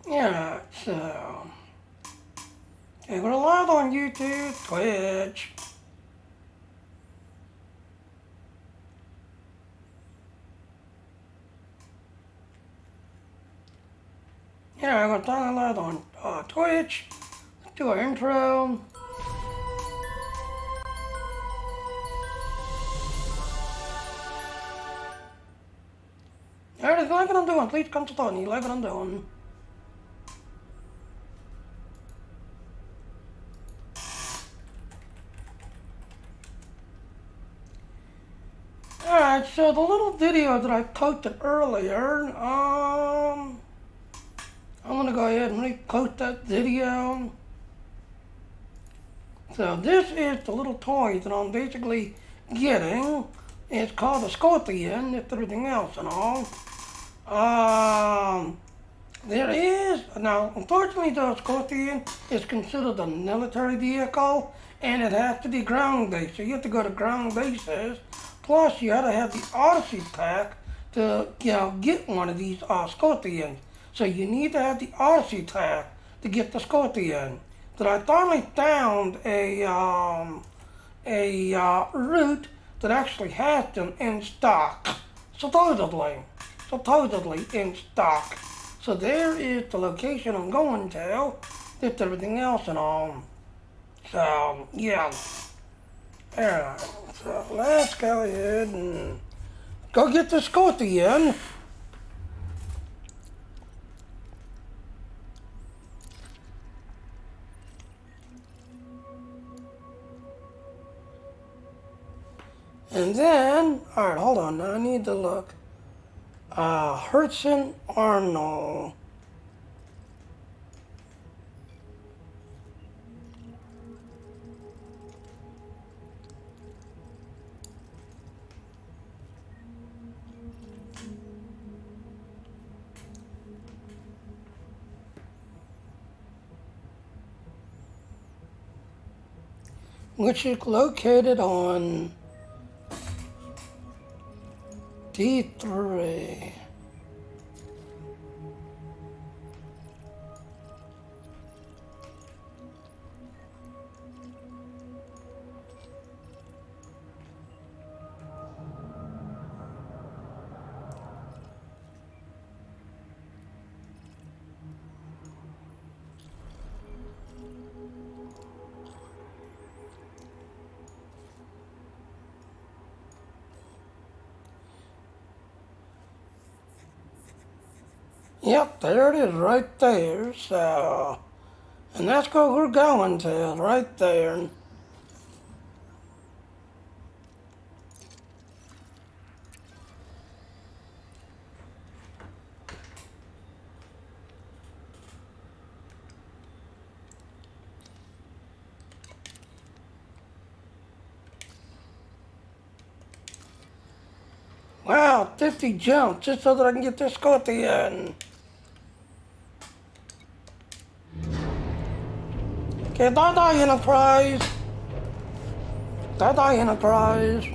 Yeah, so okay, we're live on YouTube, Twitch. Yeah, we're talking live on Twitch. Let's do our intro. Alright, if you like what I'm doing, please come to Tony. You like what I'm doing. Alright, so the little video that I posted earlier, I'm gonna go ahead and repost that video. So this is the little toy that I'm basically getting. It's called a Scorpion, if everything else and all. There is, now unfortunately the Scorpion is considered a military vehicle and it has to be ground based. So you have to go to ground bases. Plus you have to have the Odyssey pack to get one of these Scorpions. So you need to have the Odyssey pack to get the Scorpion. But I finally found a route that actually has them in stock. Supposedly in stock. So there is the location I'm going to, with everything else and all. So, yeah. Alright, so let's go ahead and go get the Scorpion. And then, alright, hold on, now I need to look. Hurston Arnold. Which is located on D3. Yep, there it is right there, so, and that's where we're going to, right there. Wow, 50 jumps just so that I can get this Scorpion. Okay, bye-bye, Enterprise. Bye-bye, Enterprise.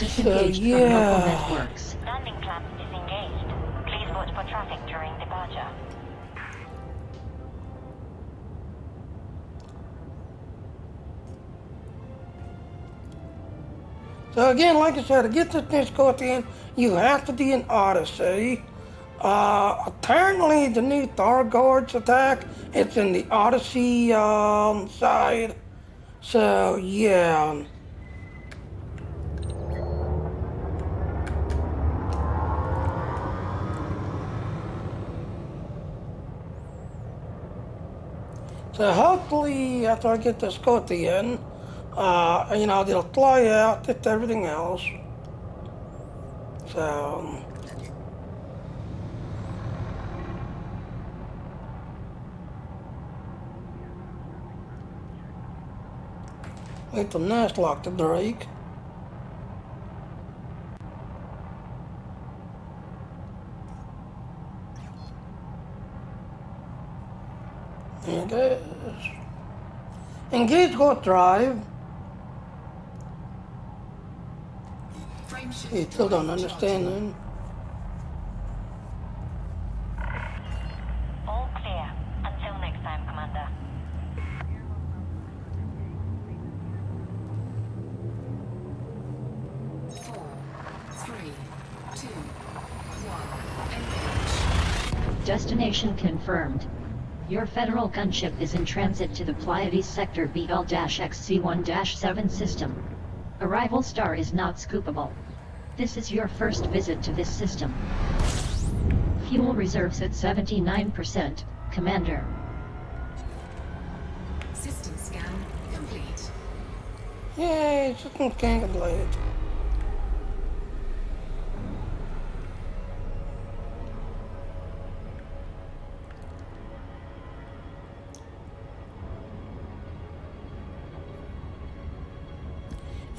So, yeah. Landing clamp disengaged. Please watch for traffic during departure. So again, like I said, to get this Scorpion, you have to be in Odyssey. Apparently the new Thor Guards attack, it's in the Odyssey side. So yeah. So hopefully after I get the Scorpion, they'll fly out, get everything else. So, wait till Nash lock the brake. There it is. Engage go drive. You still don't understand then? All clear. Until next time, Commander. Destination confirmed. Your federal gunship is in transit to the Pleiades sector BL-XC1-7 system. Arrival star is not scoopable. This is your first visit to this system. Fuel reserves at 79%, Commander. System scan complete. Yay, system scan complete.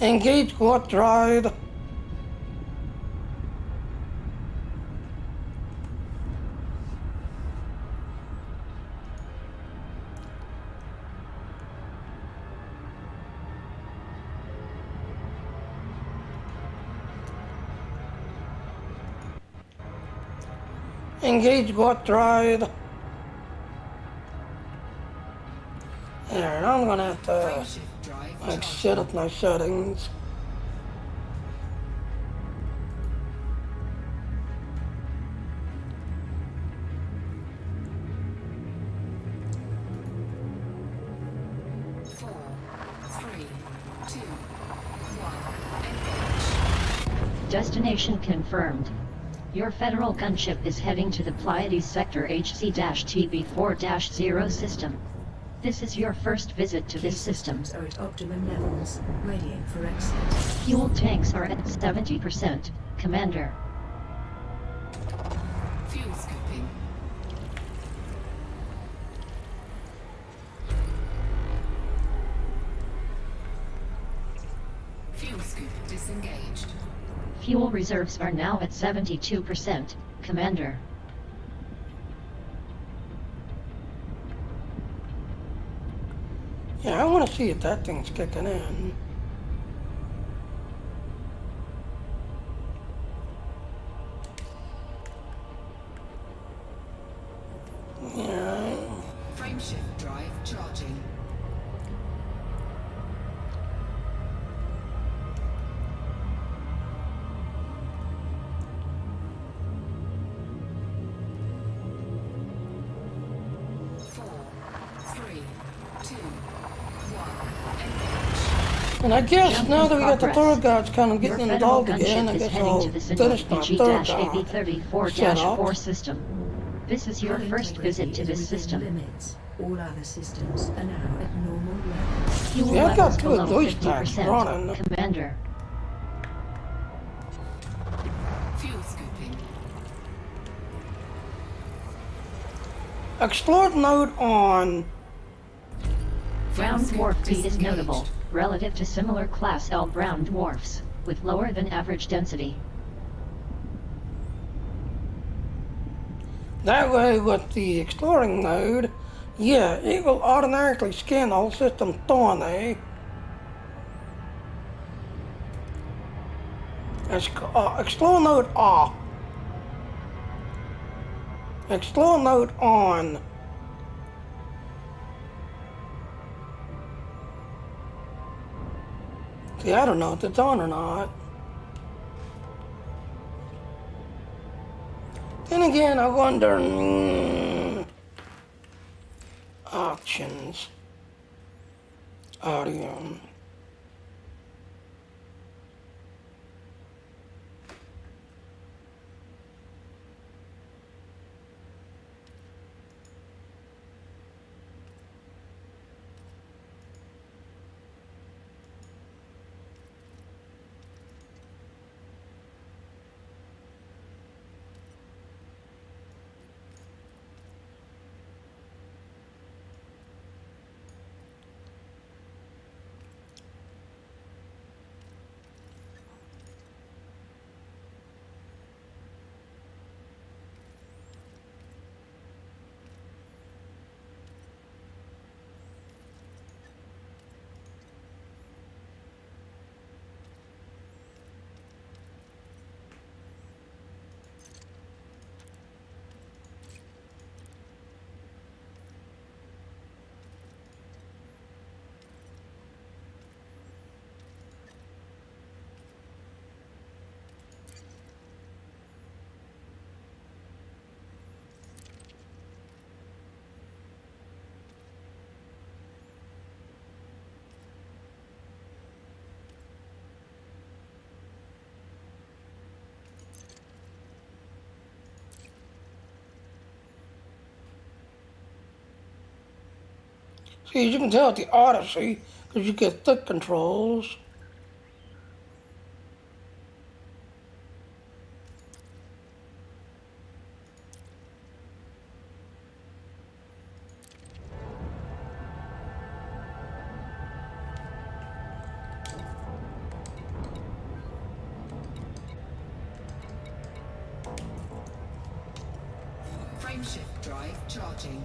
Engage what droid? Engage what droid? There, I'm gonna have to like set up my settings. Destination confirmed. Your federal gunship is heading to the Pleiades sector HC-TB4-0 system. This is your first visit to this system. Are at optimum levels, readying for exit. Fuel tanks are at 70%, Commander. Fuel scooping. Fuel scoop disengaged. Fuel reserves are now at 72%, Commander. Yeah, I want to see if that thing's kicking in. Yeah. Frameshift drive charging. And I guess Jump now in that we got the progress. third guards kind of Your getting federal involved again, gunship I is guess heading I'll to the finish my third guard G-AB34-4 system. This is your first visit to this system. Limits. All other systems are now at normal levels. Fuel See, I've got levels two of below those packs 50%, running. Commander. Fuel scooping. Explore node on. Brown Fuel dwarf scoop feed is notable, disengaged. relative to similar Class L brown dwarfs, with lower than average density. That way with the exploring node, yeah, it will automatically scan the whole system thoroughly. Explore node off. Explore node on. See, I don't know if it's on or not. Then again, I wonder. Options. Audio. See, as you can tell at the Odyssey, because you get thick controls. Frameshift drive charging.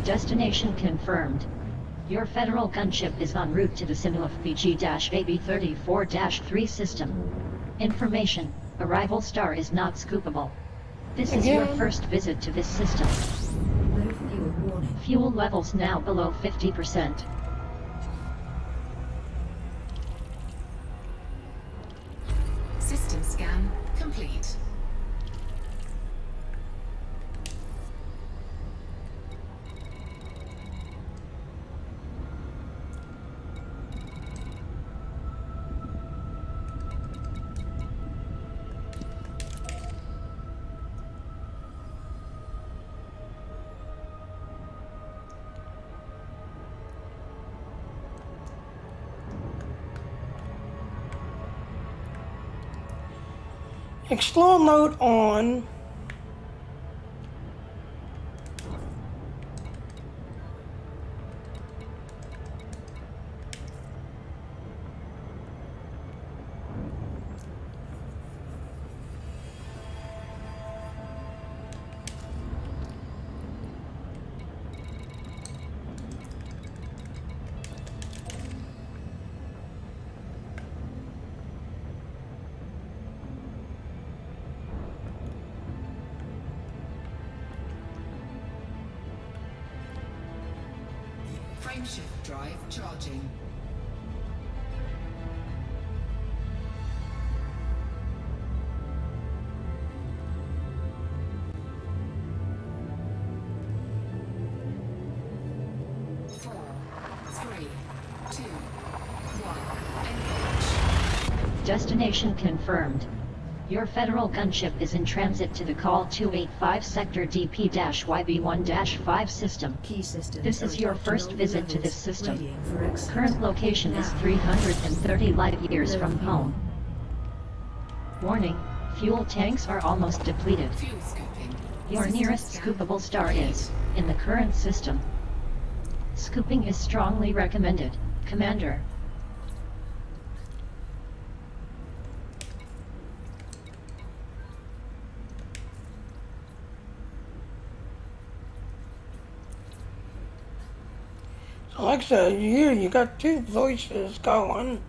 Destination confirmed. Your federal gunship is en route to the Simulaf BG-AB34-3 system. Information: arrival star is not scoopable. This is your first visit to this system. Low fuel warning. Fuel levels now below 50%. System scan complete. Explore mode on. Frameshift drive charging. Destination confirmed. Your federal gunship is in transit to the Call 285 Sector DP-YB1-5 system. Key systems. This is your first visit to this system. Readying for exit. Current location is 330 light years from home. Warning: fuel tanks are almost depleted. Fuel scooping. Your System nearest scan scoopable star complete. is in the current system. Scooping is strongly recommended, Commander. Like I said, you got two voices going.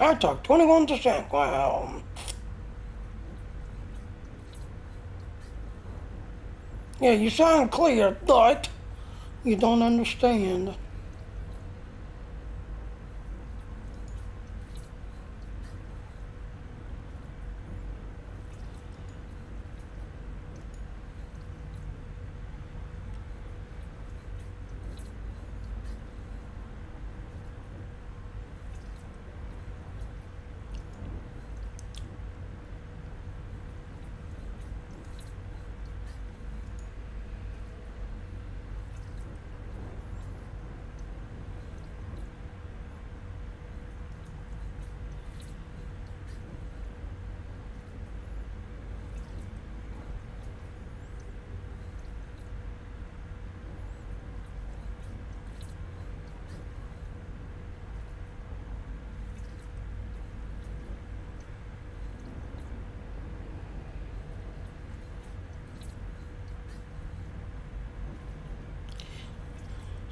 I talk 21%. Wow. Yeah, you sound clear, but you don't understand.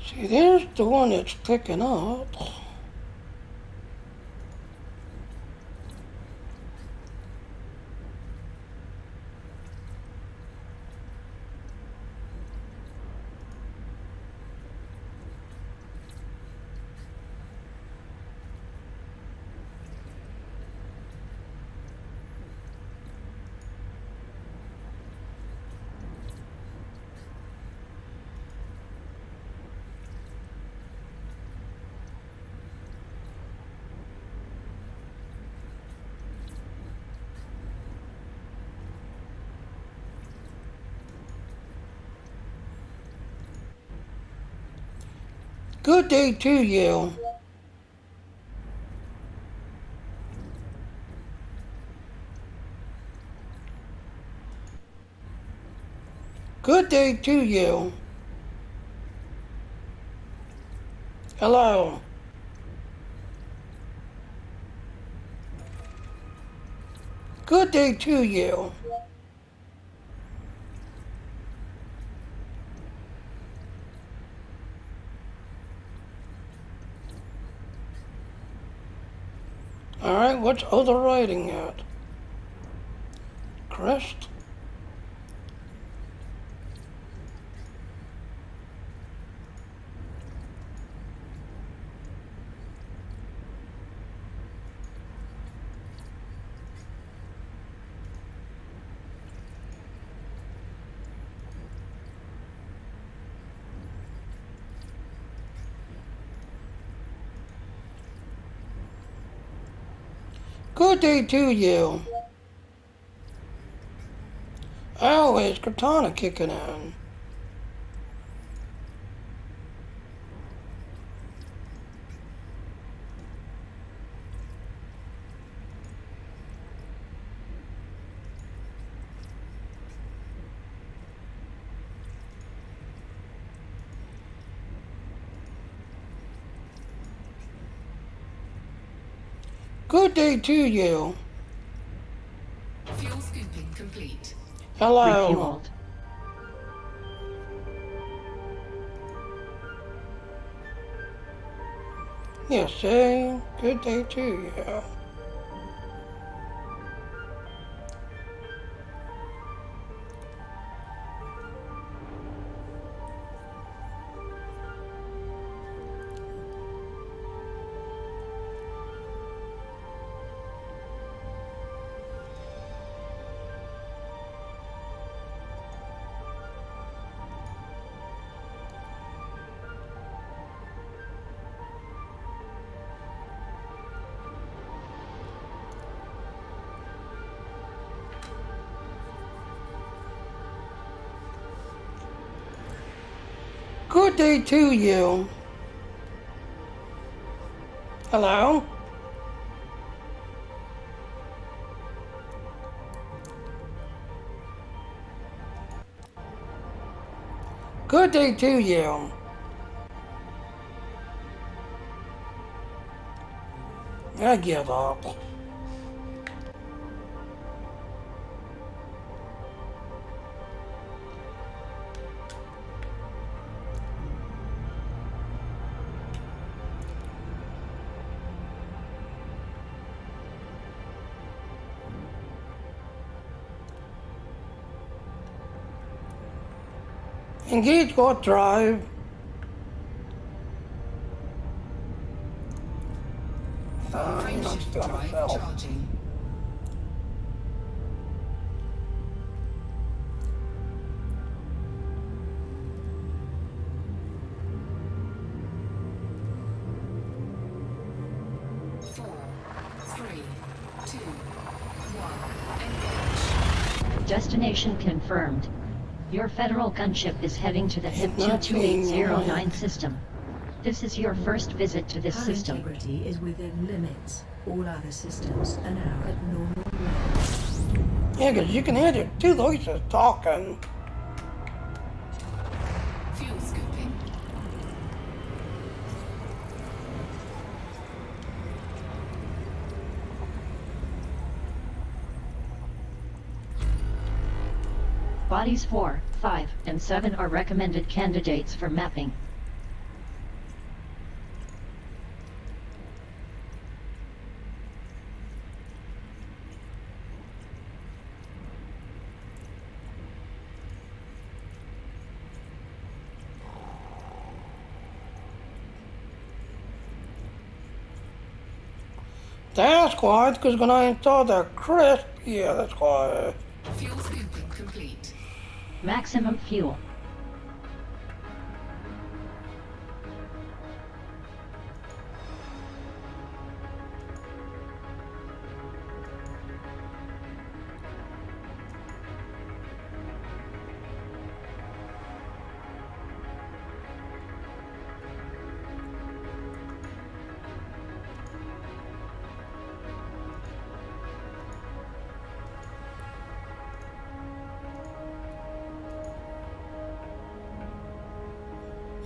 See, there's the one that's picking up. Good day to you. Good day to you. Hello. Good day to you. Alright, what's other writing at? Crest? Good day to you. Oh, it's Katana kicking in. Good day to you. Fuel scooping complete. Hello. Refueled. Yes, say good day to you. Good day to you. Hello? Good day to you. I give up. Engage what drive? Frame I'm shift still drive myself. charging. Four, three, two, one. Engage. Destination confirmed. Your federal gunship is heading to the HIP Not seeing 22809 system. This is your first visit to this Hull system. integrity is within limits. All other systems are now at normal levels. Yeah, 'cause you can hear the two voices talking. Fuel scooping. Bodies 4, 5, and 7 are recommended candidates for mapping. That's why, because when I saw the crest, yeah, that's why. Fuel scooping complete. Maximum fuel.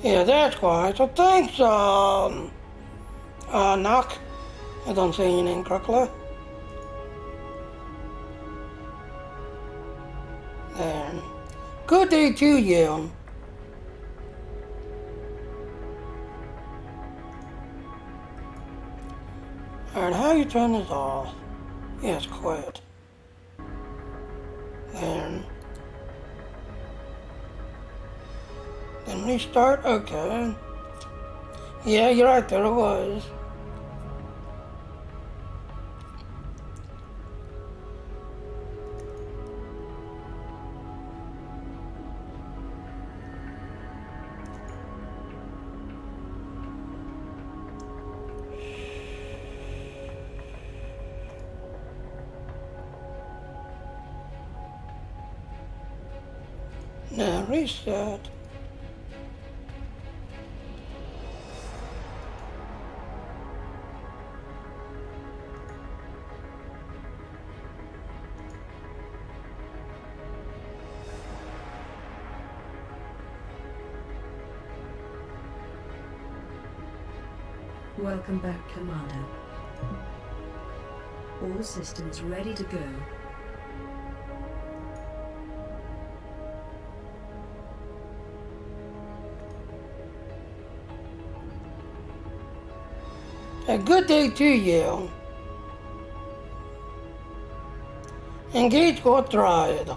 Yeah, that's why. So thanks, Knock. I don't say your name correctly. There. Good day to you. Alright, how you turn this off? Yes, quiet. Then restart? Okay. Yeah, you're right, there it was. Now reset. Welcome back, Commander. All systems ready to go. A good day to you. Engage or tried.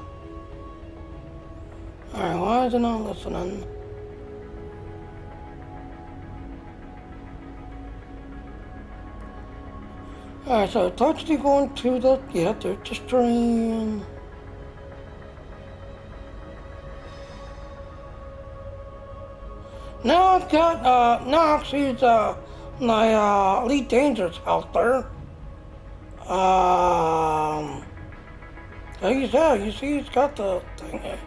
Alright, why is it not listening? Alright, so it's actually going to the, yeah, to the stream. Now I've got, Knox, he's, my, Elite Dangerous helper. You see, he's got the thing here.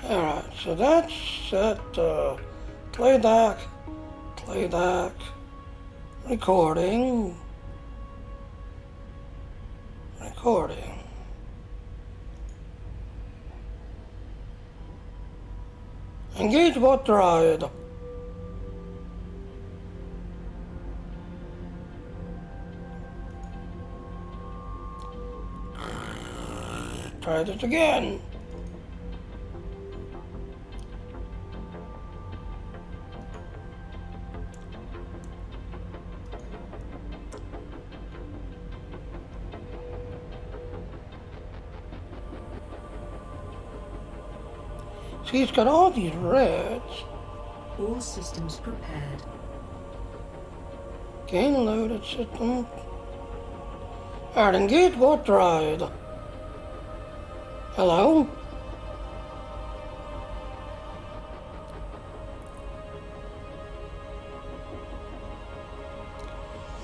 Alright, so that's set, playback, recording. Engage what tried. Try this again. See, it's got all these reds. All systems prepared. Gain loaded system. Alright, engage what tried. Hello?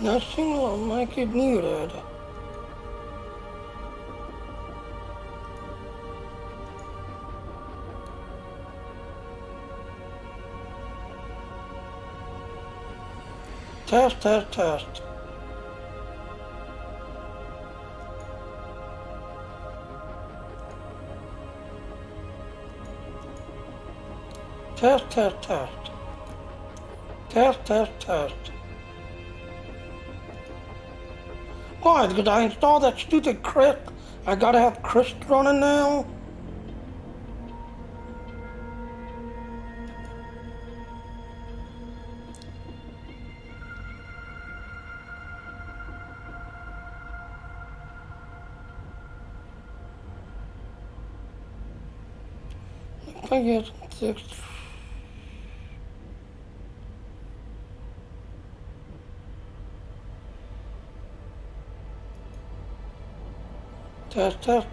Nothing will make it muted. Test. Test. Test. Why? Because I installed that stupid crisp. I gotta have crisp running now. I guess 6. Test. Test.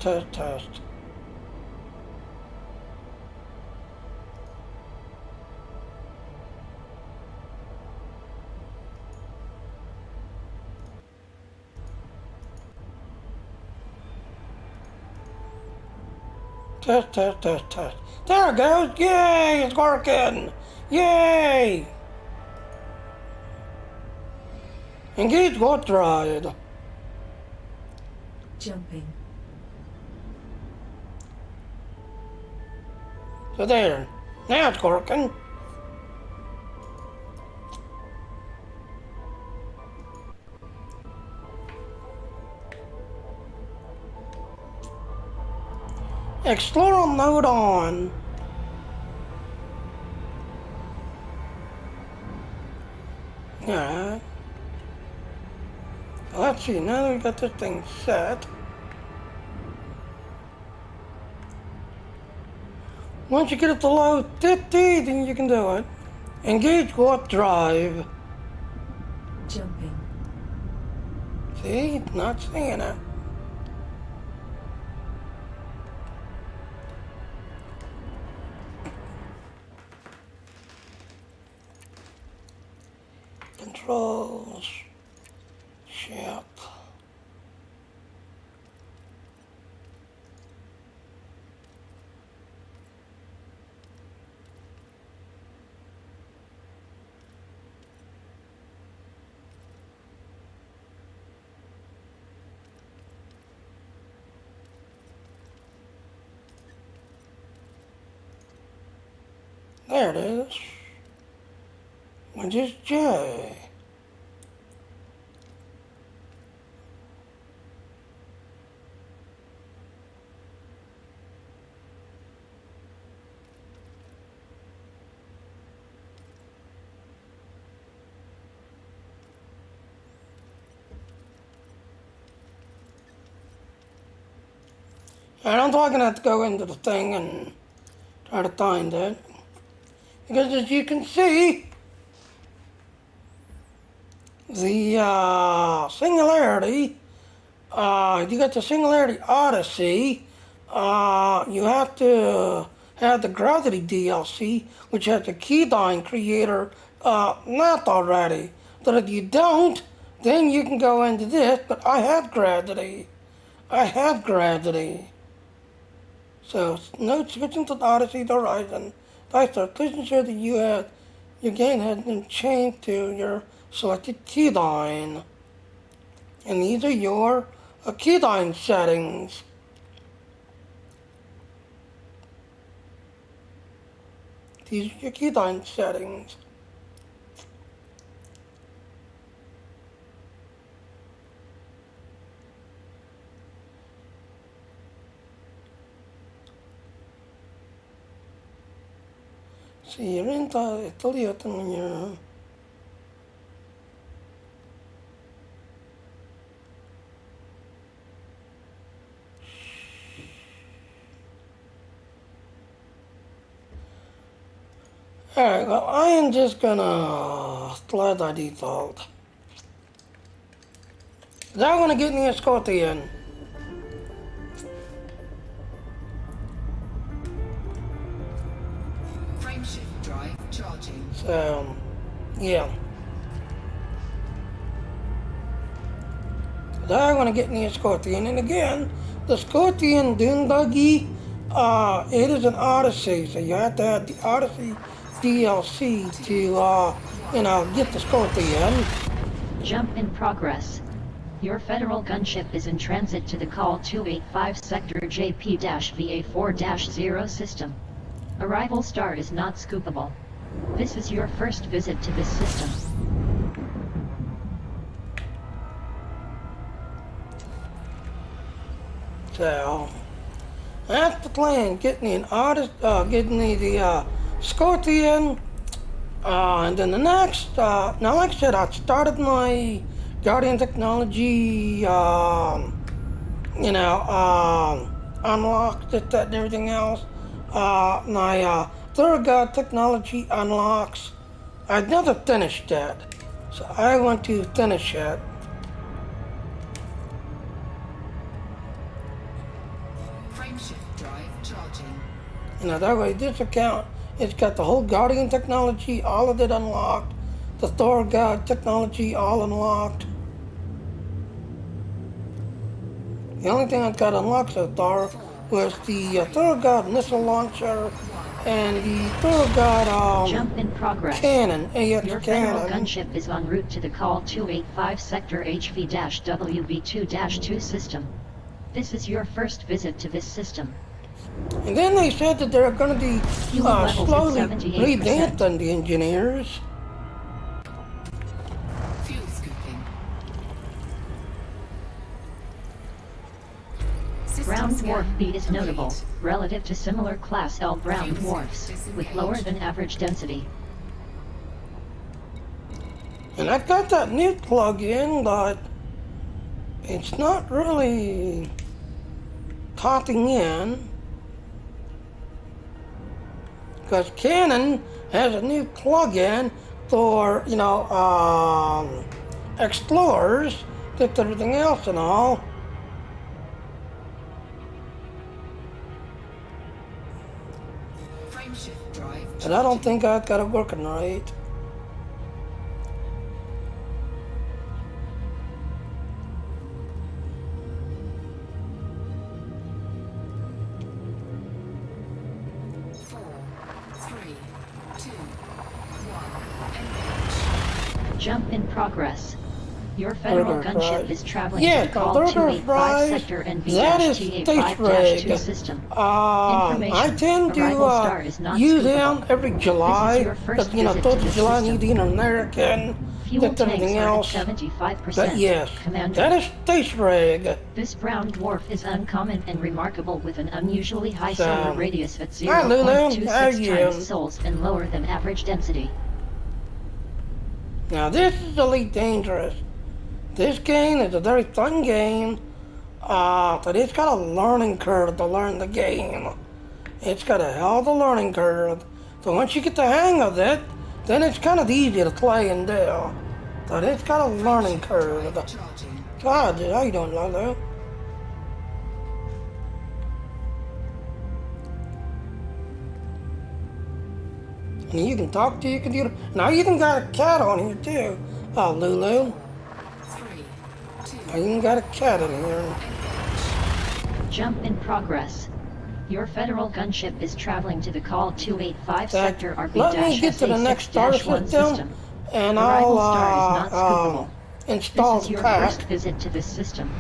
There it goes. Yay, it's working. Yay. Engage what drive? Jumping. So there. Now it's working. Explorer mode on. Alright. Let's see, now that we got this thing set. Once you get it to low 50, then you can do it. Engage warp drive. Jumping. See, it's not seeing it. Controls. Ship. There it is. Which is J. And I'm not gonna have to go into the thing and try to find it. Because as you can see, the Singularity, you got the Singularity Odyssey, you have to have the Gravity DLC, which has the Keyline Creator mapped already. But if you don't, then you can go into this, but I have Gravity. I have Gravity. So, no switching to the Odyssey to Horizon. Please ensure that your game has been changed to your selected keyline. And these are your keyline settings. These are your keyline settings. Sì, in realtà è togliato in Alright, well, I am just gonna slide by default. Now I'm gonna get in the Scorpion. Frameshift drive charging. So, yeah. Now I'm gonna get in the Scorpion, and again, the Scorpion Dunduggy, it is an Odyssey, so you have to have the Odyssey DLC to, get the Scorpion. Jump in progress. Your federal gunship is in transit to the Call 285 Sector JP-VA4-0 system. Arrival star is not scoopable. This is your first visit to this system. So, that's the plan, getting the Scorpion, and then the next, now like I said, I started my Guardian Technology, unlocked it, that and everything else. My Third God Technology unlocks. I've never finished that, so I want to finish it. Frameshift drive charging. That way this account, it's got the whole Guardian Technology, all of it unlocked. The Thor God Technology, all unlocked. The only thing I got unlocked so far was the Thor God Missile Launcher And the third got Jump in progress. cannon, AX Your federal cannon. gunship is en route to the Call 285 Sector HV-WB2-2 system. This is your first visit to this system. And then they said that they're going to be Fuel levels at slowly 78%. revamping the engineers. Fuel scooping. Brown System dwarf scan B is notable, complete. relative to similar Class L brown dwarfs, with lower than average density. And I've got that new plug-in, but it's not really popping in. Because Canon has a new plug-in for, Explorers, with everything else and all. Frameshift drive And I don't charging. think I've got it working right. Four, three, two, one. Engage. Jump in progress. Your federal Burger gunship fries. is traveling Yeah, to the Call burger 285 fries, Sector that is space NV-TA5-2 rig. system. I Information. tend Arrival star is to not use scoopable. them every July. This is your first Because, visit 4th to of the July, system. need to eat an American, Fuel with tanks everything are else. at 75%. But yes, Commander. that is space rig. This brown dwarf is uncommon and remarkable with an unusually high So, solar radius at hi, Lulu. How 0.26 you? times sols and lower than average density. Now this is Elite Dangerous. This game is a very fun game, but it's got a learning curve to learn the game. It's got a hell of a learning curve. So once you get the hang of it, then it's kind of easy to play and do. But it's got a learning curve. Charging. God, how you doing, Lulu? And you can talk to your computer. Now you even got a cat on here too. Oh, Lulu. 3, 2, I even got a cat in here. Jump in progress. Your federal gunship is traveling to the Call 285 Sector Let me get to the next star RB-SA-1 system, and Arrival star is not I'll scoopable. install This is the your pack. first visit to this system.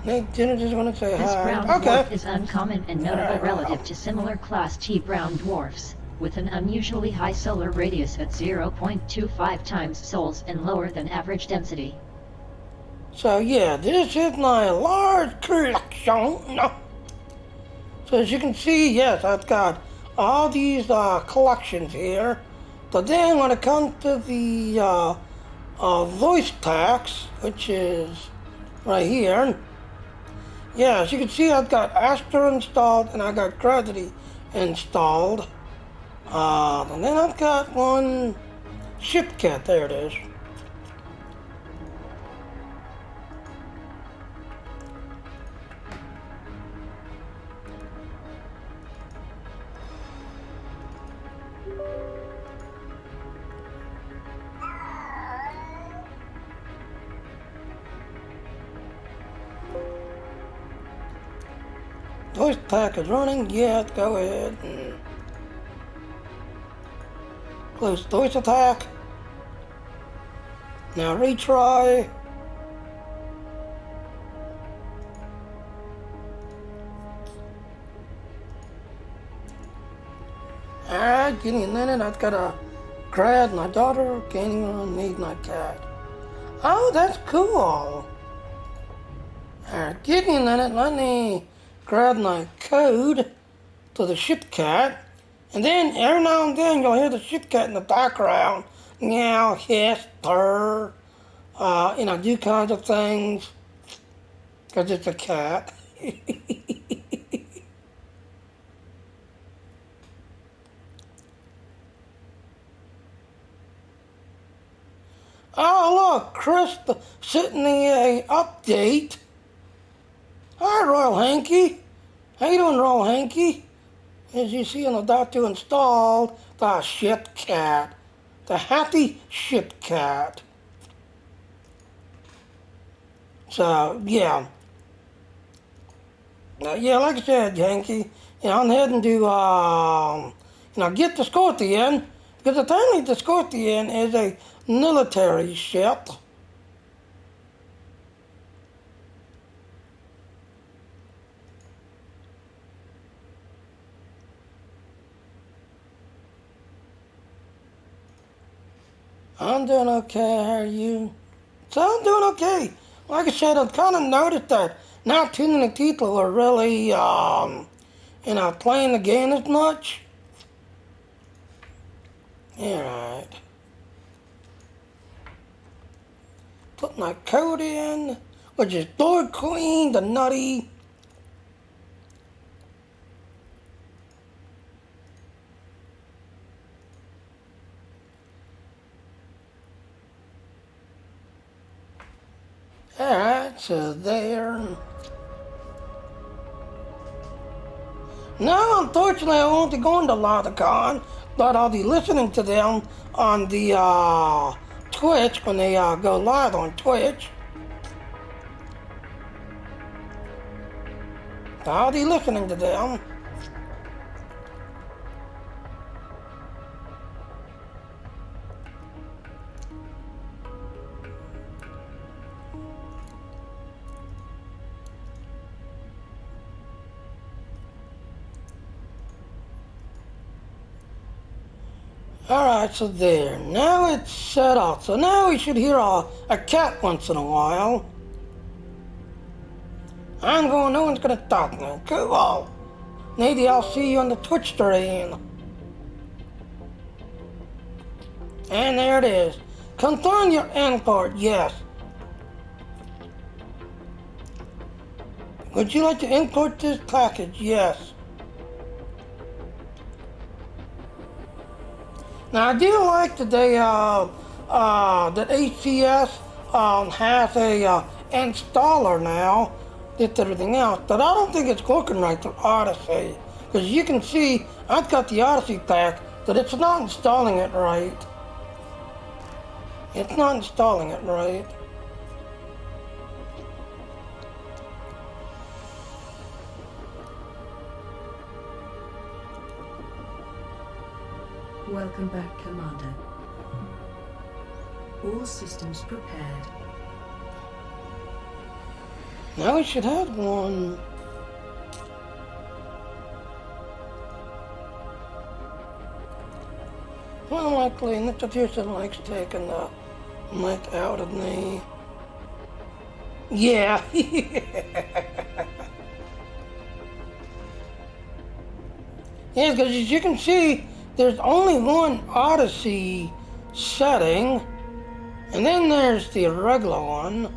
Nick Jenner just want to say This hi. brown Okay. dwarf is uncommon and notable relative to similar Class T brown dwarfs, with an unusually high solar radius at 0.25 times sols and lower than average density. So yeah, this is my large collection. So as you can see, yes, I've got all these collections here. But then when it comes to the voice packs, which is right here, yeah, as you can see, I've got Astra installed and I got Gravity installed. And then I've got one ship kit. There it is. Voice pack is running. Yeah, go ahead and close voice attack. Now retry. Alright, getting a minute. I've got a grad, my daughter, gaining on midnight cat. Oh, that's cool. Alright, give me a minute. Let me grab my code to the ship cat. And then every now and then you'll hear the ship cat in the background. Meow, hiss, purr, do kinds of things. Because it's a cat. Oh, look, Chris sitting the update. Hi, Royal Hanky. How you doing, Royal Hanky? As you see on the doctor installed, the ship cat. The happy ship cat. So, yeah. Yeah, like I said, Yankee, I'm heading to, get the Scorpion, because apparently the Scorpion is a military ship. I'm doing okay, how are you? So I'm doing okay. Like I said, I've kind of noticed that not too many people are really, playing the game as much. Alright. Put my code in, which is Lord Queen, the Nutty. Alright, so there. Now, unfortunately, I won't be going to LADACon, but I'll be listening to them on the Twitch when they go live on Twitch. I'll be listening to them. Alright, so there. Now it's set up. So now we should hear a cat once in a while. I'm going, no one's gonna talk me. Cool. Maybe I'll see you on the Twitch stream. And there it is. Confirm your import, yes. Would you like to import this package? Yes. Now I do like that they that HCS has a installer now with everything else, but I don't think it's working right for Odyssey, because you can see I've got the Odyssey pack, but it's not installing it right. It's not installing it right. Welcome back, Commander. All systems prepared. Now we should have one. Well, likely, Mr. Pearson likes taking the mic out of me. Yeah. Yeah, because as you can see, there's only one Odyssey setting, and then there's the regular one.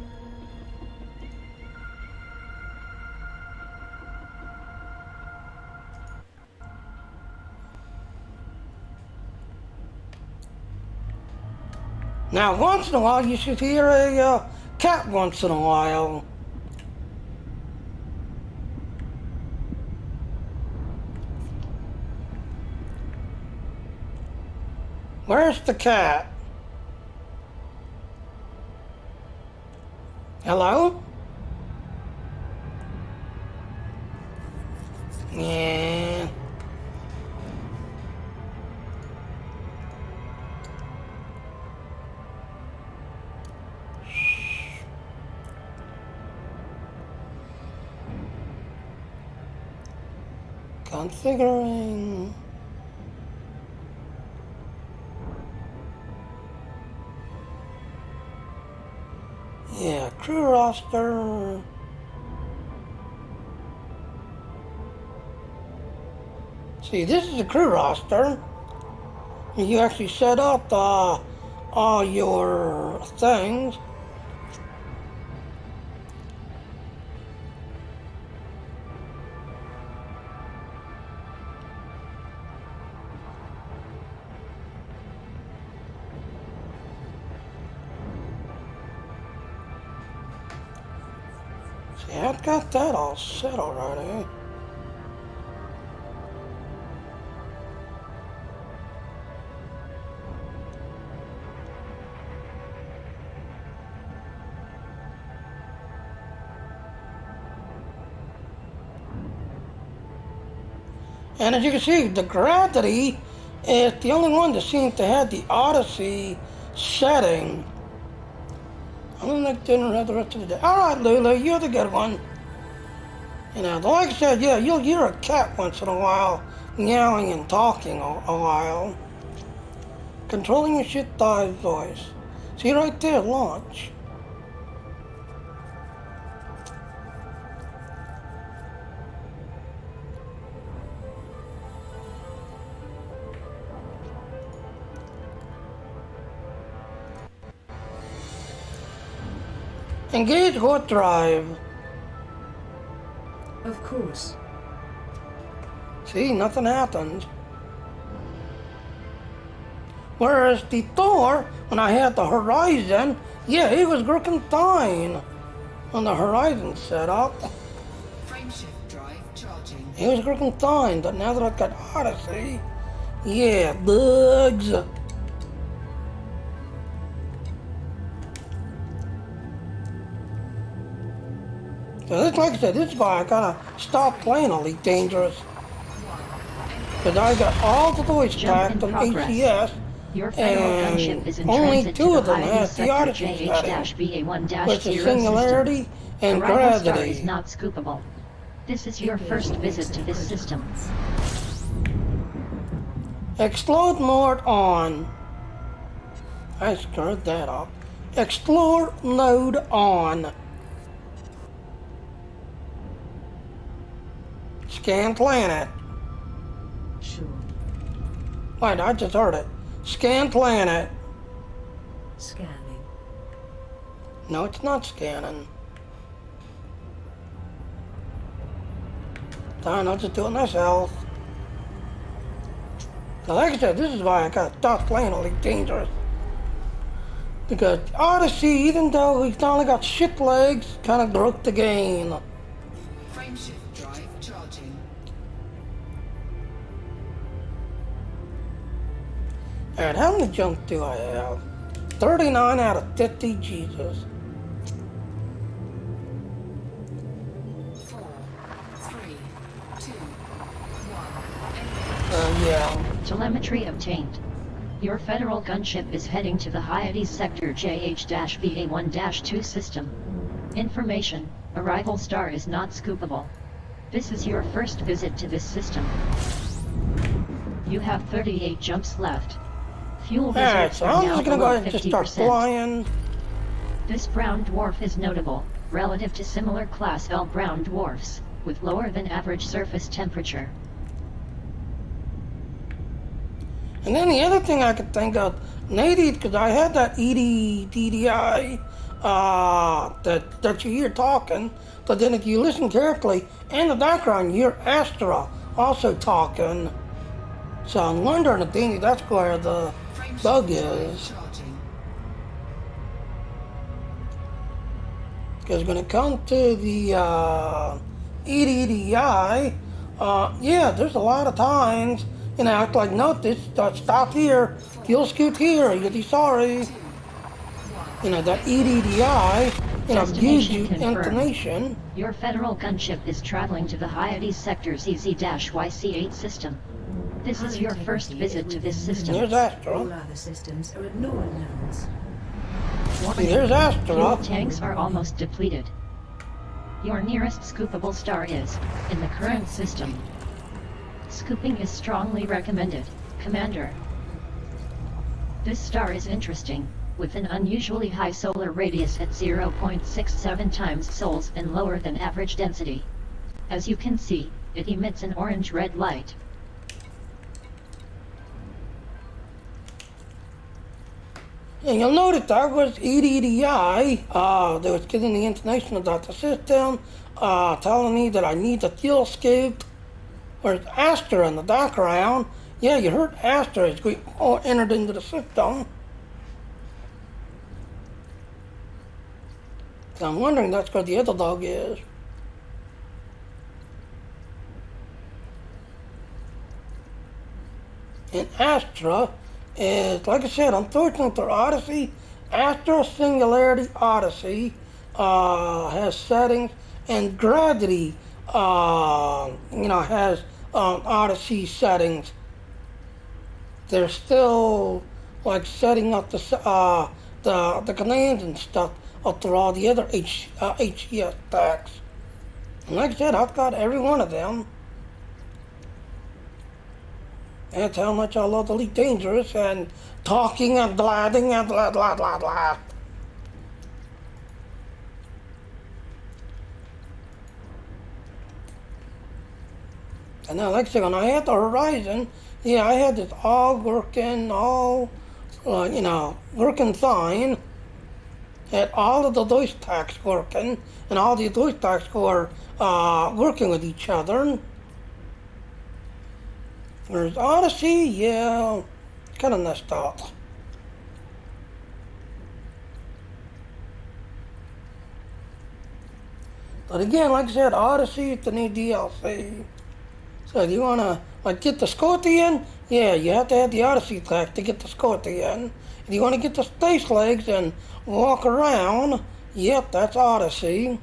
Now, once in a while, you should hear a cat once in a while. Where's the cat? Hello? Yeah. Configuring. Yeah, crew roster. See, this is the crew roster. You actually set up all your things. See, I've got that all set already. And as you can see, the gravity is the only one that seems to have the Odyssey setting. I don't like dinner have the rest of the day. Alright, Lulu, you're the good one. You know, like I said, yeah, you'll hear a cat once in a while meowing and talking a while. Controlling your shit dive voice. See right there, launch. Engage warp drive. Of course. See, nothing happened. Whereas the Thor, when I had the Horizon, yeah, he was working fine on the Horizon setup. Frameshift drive charging. He was working fine, but now that I've got Odyssey, yeah, bugs. So this, like I said, this is why I gotta stop playing Elite Dangerous. Because I got all the voice Jump packed in on progress. ACS, Your federal and gunship is in only transit two to of the them Hive have the sector Odyssey setting, JH-BA1-0 which is system. singularity and Arrival star gravity. is not scoopable. This is your first visit to this system. Explode mode on. I screwed that up. Explore mode on. Scan planet. Sure. Wait, I just heard it. Scan planet. Scanning. No, it's not scanning. Fine, I'll just do it myself. So like I said, this is why I gotta stop playing Elite Dangerous. Because Odyssey, even though he's only got shit legs, kinda broke the game. Frameshift drive charging. Alright, how many jumps do I have? 39 out of 50, Jesus. 4, 3, 2, 1. Yeah. Telemetry obtained. Your federal gunship is heading to the Hyades sector JH-BA1-2 system. Information: arrival star is not scoopable. This is your first visit to this system. You have 38 jumps left. Fuel Alright, reserves so are I'm now just gonna go below ahead and just start 50%. flying. This brown dwarf is notable, relative to similar Class L brown dwarfs, with lower than average surface temperature. And then the other thing I could think of, native, because I had that EDDI that you hear talking, but then if you listen carefully, in the background, you hear Astra also talking. So I'm wondering if maybe that's where the bug is. Charging. Because when it comes to the EDDI, yeah, there's a lot of times, you know, it's like, note this, stop here, fuel scoot here, you'll be sorry. You know, that EDDI, you know, gives you Destination confirmed. information. Your federal gunship is traveling to the Hyades sector's EZ-YC8 system. This is your first visit to this system. There's All Astra. other systems are at normal levels. See, there's Astra. Fuel tanks are almost depleted. Your nearest scoopable star is in the current system. Scooping is strongly recommended, Commander. This star is interesting, with an unusually high solar radius at 0.67 times sols and lower than average density. As you can see, it emits an orange-red light. And you'll notice that was EDDI, that was giving the information about the system, telling me that I need the fuel scoop. Whereas Astra in the background, yeah, you heard Astra is entered into the system. So I'm wondering that's where the other dog is. And Astra is, like I said, unfortunately for Odyssey, Astra Singularity Odyssey has settings, and Gravity, you know, has Odyssey settings. They're still like setting up the commands and stuff up through all the other HCS stacks. And like I said, I've got every one of them. That's how much I love Elite Dangerous and talking and blathing and blah blah blah blah. And now, like I said, when I had the Horizon, yeah, I had this all working, working fine. Had all of the voice stacks working, and all the voice stacks were working with each other. Whereas Odyssey, yeah, kind of messed up. But again, like I said, Odyssey is the new DLC. So if you want to get the Scorpion, yeah, you have to have the Odyssey pack to get the Scorpion. If you want to get the space legs and walk around, yep, that's Odyssey.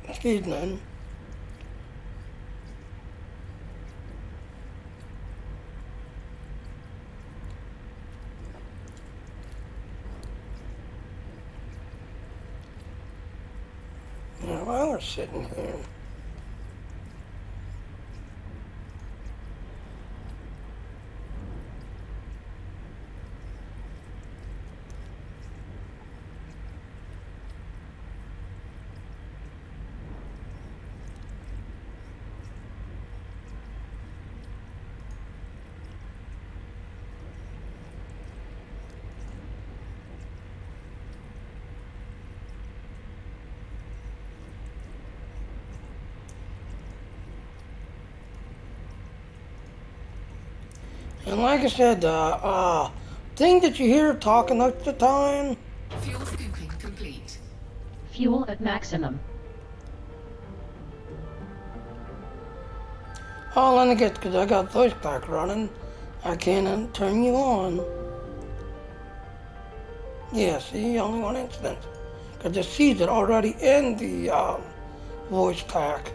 Excuse me. Now, while we're sitting here, and like I said, thing that you hear talking at the time, Fuel scooping complete. Fuel at maximum. oh, let me get, because I got voice pack running, I can't turn you on. Yeah, see, only one incident. Because it sees it already in the voice pack.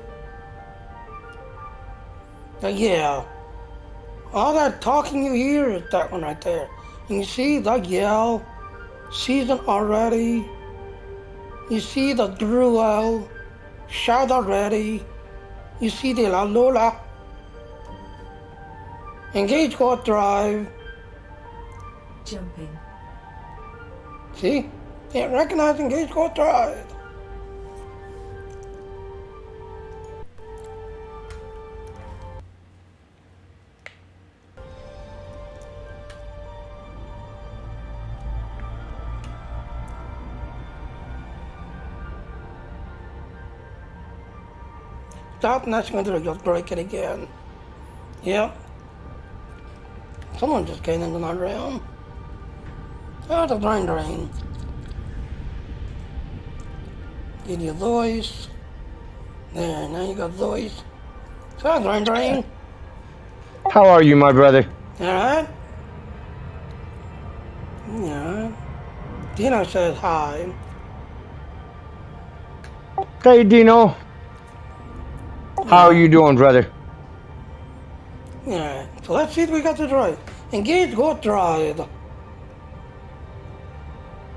But yeah, all that talking you hear is that one right there. You see the yell, sees it already. You see the drool, shout already. You see the la lola. Engage go drive. Jumping. See? Can't recognize engage go drive. Stop and that's going to just break it again. Yep. Someone just came into my room. Oh, the drain. Give you voice. There, now you got voice. So, drain. How are you, my brother? Alright? Yeah. Dino says hi. Hey, Dino. How are you doing, brother? Alright, so let's see if we got this right. Engage, go drive.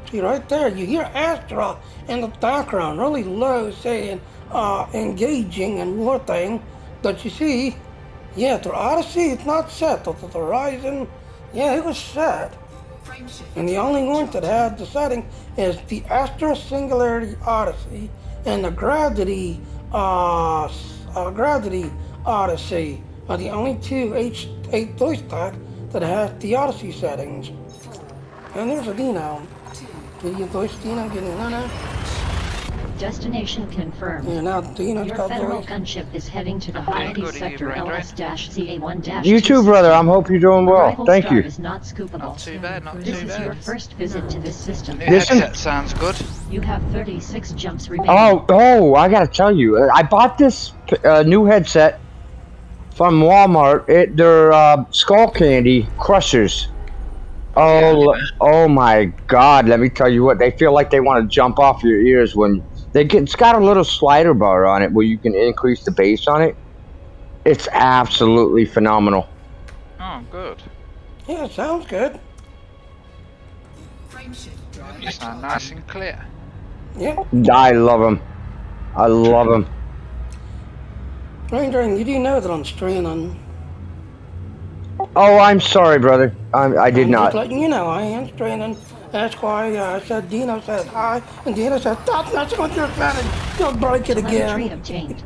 See right there, you hear Astra in the background, really low, saying engaging and more thing. But you see, yeah, the Odyssey, it's not set. The Horizon, yeah, it was set. And the only one that had the setting is the Astra Singularity Odyssey and the Gravity Odyssey are the only two H8 voice pack that has the Odyssey settings. And there's a Dino. Get your voice, Dino, get in there. Destination confirmed. Yeah, now Dino's Your got federal voice. gunship is heading to the doing Hyades good, are you, sector Brain Drain? LS-CA1-2. You too, brother. I hope you're doing well. Arrival Thank star you. is not scoopable. Not too bad, not This too is your bad. first visit to this system. New Listen. headset sounds good. You have 36 jumps remaining. Oh, I gotta tell you, I bought this new headset from Walmart. They're skull candy crushers. Oh my God! Let me tell you what, they feel like they want to jump off your ears when it's got a little slider bar on it where you can increase the bass on it. It's absolutely phenomenal. Oh, good. Yeah, sounds good. You sound nice and clear. Yeah. I love them. I love them. Brain Drain, you do know that I'm straining. Oh, I'm sorry, brother. I did I'm not. just letting you know I am straining. That's why I said Dino said hi, and Dino said, "Stop messing with your setting. You'll break it Telemetry again." obtained.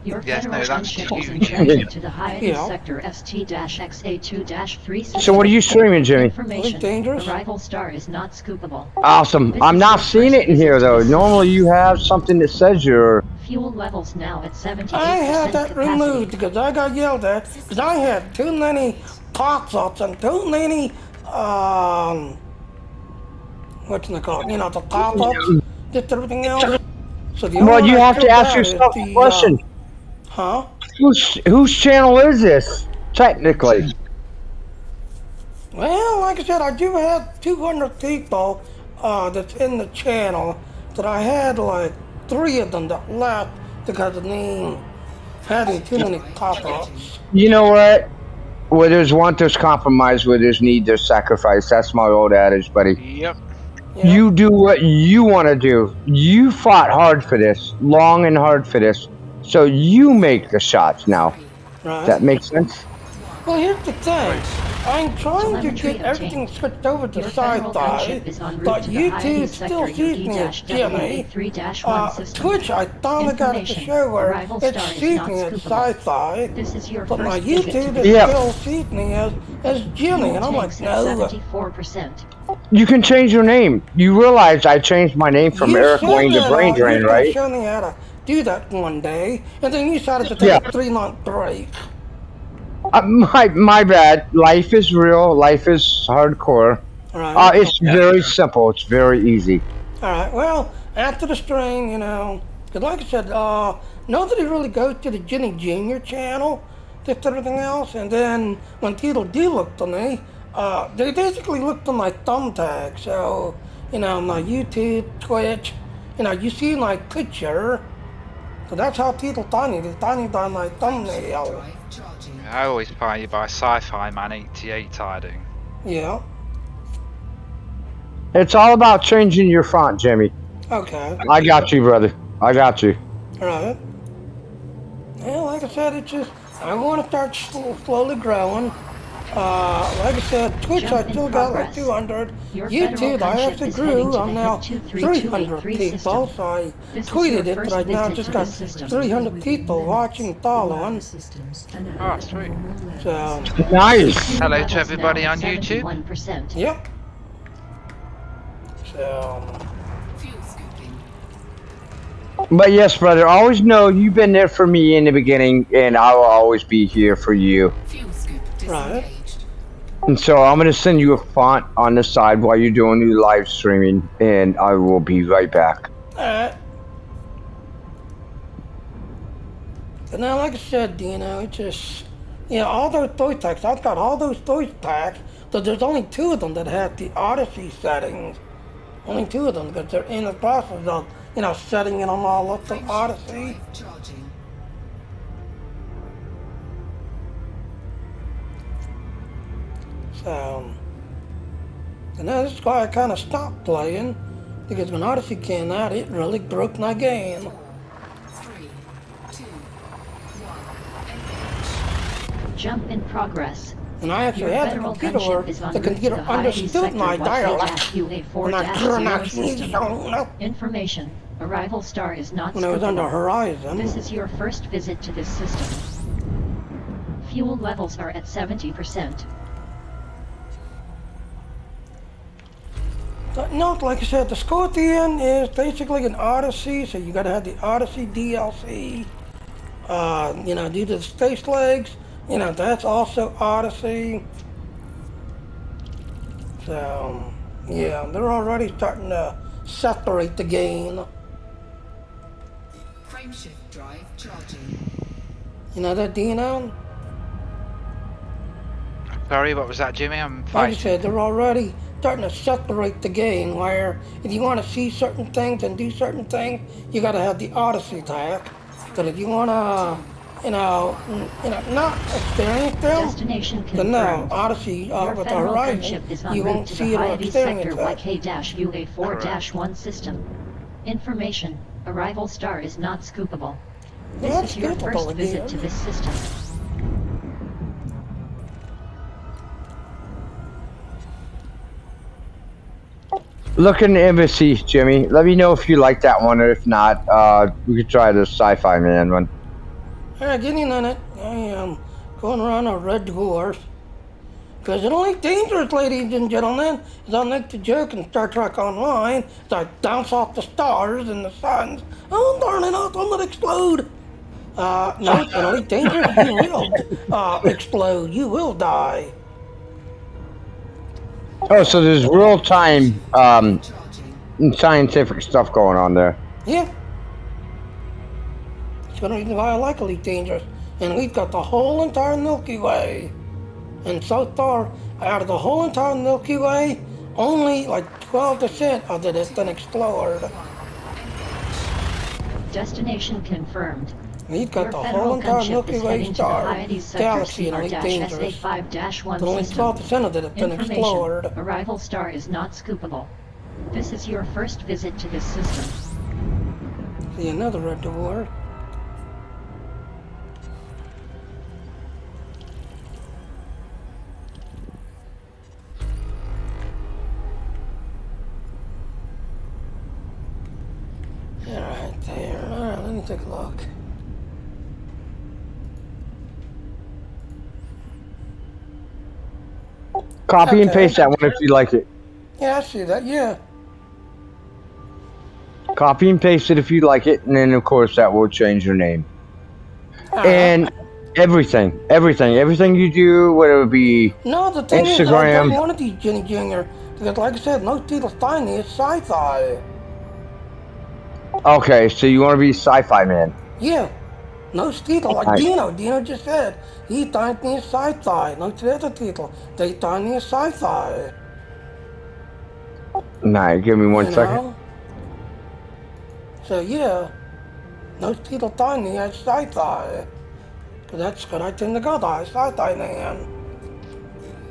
Your Yes, federal no, that's gunship is in huge. transit to the Hyades Yeah. sector ST-XA2-3 system. So what are you streaming, Jimmy? Information. Dangerous? Arrival star is not scoopable. Awesome. This I'm is not your seeing first it in here visit to though. this Normally you have something that says you're. Fuel levels now at 78% I had that capacity. removed because I got yelled at because I had too many pop-ups and too many whatchamacallit, you know, the pop-ups, just everything else. So the only Well, one you I have to took ask out yourself is a question. Huh? Whose channel is this? Technically. Well, like I said, I do have 200 people that's in the channel. That I had like 3 of them that left because of me having too many pop-ups. You know what? Where there's want, there's compromise. Where there's need, there's sacrifice. That's my old adage, buddy. Yep. Yeah. You do what you want to do. You fought hard for this, long and hard for this. So you make the shots now. Right. That makes sense? Well, here's the thing. I'm trying to Telemetry get everything obtained. switched over to Your federal sci-fi, gunship is en route but to the YouTube Hyades still sector sees me as Jimmy. UD-WA3-1 system. Twitch, I finally got it to Information. show where Arrival it star is sees not me as scoopable. sci-fi, This is your but my first visit to YouTube the is Yeah. still sees me as Jimmy, and I'm like, tanks at no. 74%. You can change your name. You realize I changed my name from You Eric said Wayne to that, Brain you Drain, were gonna right? show me how to do that one day, and then you decided to take Yeah. a 3-month break. My bad. Life is real. Life is hardcore. Right. It's very simple. It's very easy. Alright, well, after the stream, you know, because like I said, nobody really goes to the Jimmy Jr. channel, just everything else, and then when people do look to me, they basically look to my thumb tag, so, you know, my YouTube, Twitch, you know, you see my picture, so that's how people find me, they find me by my thumbnail. I always find you by Sci-Fi Man 88 hiding. Yeah, It's all about changing your font, Jimmy. okay, I got you, brother. I got you. alright. Well, like I said, it's just, I want to start slowly growing. Like I said, Twitch I Jump in still got like progress. 200. Your YouTube federal I gunship actually is heading grew. to I'm the now HIT 300 23 people, system. so I This is tweeted your it, but first I now visit just to got this system. 300 people watching, following. Systems are now Oh, at sweet. normal So, levels. Nice. Hello to Levels everybody now on at YouTube. 71%. yep. So, Fuel scooping. But yes, brother, always know you've been there for me in the beginning, and I will always be here for you. Fuel scoop Right. disengaged. And so I'm going to send you a font on the side while you're doing your live streaming, and I will be right back. alright. But now, like I said, you know, it's just, you know, all those toy packs, I've got all those toy packs, but there's only 2 of them that have the Odyssey settings. Only 2 of them, because they're in the process of, you know, setting them all up to Odyssey. Charging. So, and now this is why I kind of stopped playing, because when Odyssey came out, it really broke my game. 3, 2, 1. Jump in progress. And I actually Your had the federal computer where gunship is en the route to computer the Hyades understood sector my dialect. When I turned that system. on, Information. Arrival star is not when I was under scoopable. Horizon. This is your first visit to this system. Fuel levels are at 70%. But no, like I said, the Scorpion is basically an Odyssey, so you gotta have the Odyssey DLC. You know, due to the space legs, you know, that's also Odyssey. So, yeah, they're already starting to separate the game. Frameshift drive charging. You know that, Dino? Sorry, what was that, Jimmy? I'm Like I fighting. said, they're already starting to separate the game, where if you want to see certain things and do certain things, you got to have the Odyssey tag. But if you want to, not experience them, Destination then no, confirmed. Odyssey Your with the federal Horizon, gunship is en you route won't to see the it or Pleiades experience sector it. YK-UA4-1 system. Information: arrival star is not scoopable. This That's is your scoopable first visit again. to this system. Look in the embassy, Jimmy. Let me know if you like that one, or if not, we could try the Sci-Fi Man one. Alright, getting on it. I am going around a red horse. Because it only dangerous, ladies and gentlemen, is I like to joke in Star Trek Online, as I bounce off the stars and the suns. Oh, darn it, I'm gonna explode. No, it's only dangerous, you will explode, you will die. Oh, so there's real-time scientific stuff going on there. Yeah. It's one reason why I like Elite Dangerous. And we've got the whole entire Milky Way. And so far, out of the whole entire Milky Way, only like 12% of it has been explored. Destination confirmed. We've got Your the federal whole entire gunship Milky is Way heading to the star Pleiades sector galaxy in Elite Dangerous. CR-SA5-1 But only system. 12% of it has been explored. Information: arrival star is not scoopable. This is your first visit to this system. See another red dwarf. Alright, there. Alright, let me take a look. Copy and Okay. paste that one if you like it. Yeah, I see that, yeah. Copy and paste it if you like it, and then of course that will change your name. And everything you do, whether it be No, the thing is, I Instagram. don't want to be Jenny Jr. Because like I said, most people find me as sci-fi. Okay, so you want to be Sci-Fi Man. Yeah. No title, like Nice. Dino just said. He finds me as sci-fi. No other title. They find me as sci-fi. Nah, give me one You second. know? So yeah, most people find me as sci-fi. Cause that's what I tend to go by, sci-fi man.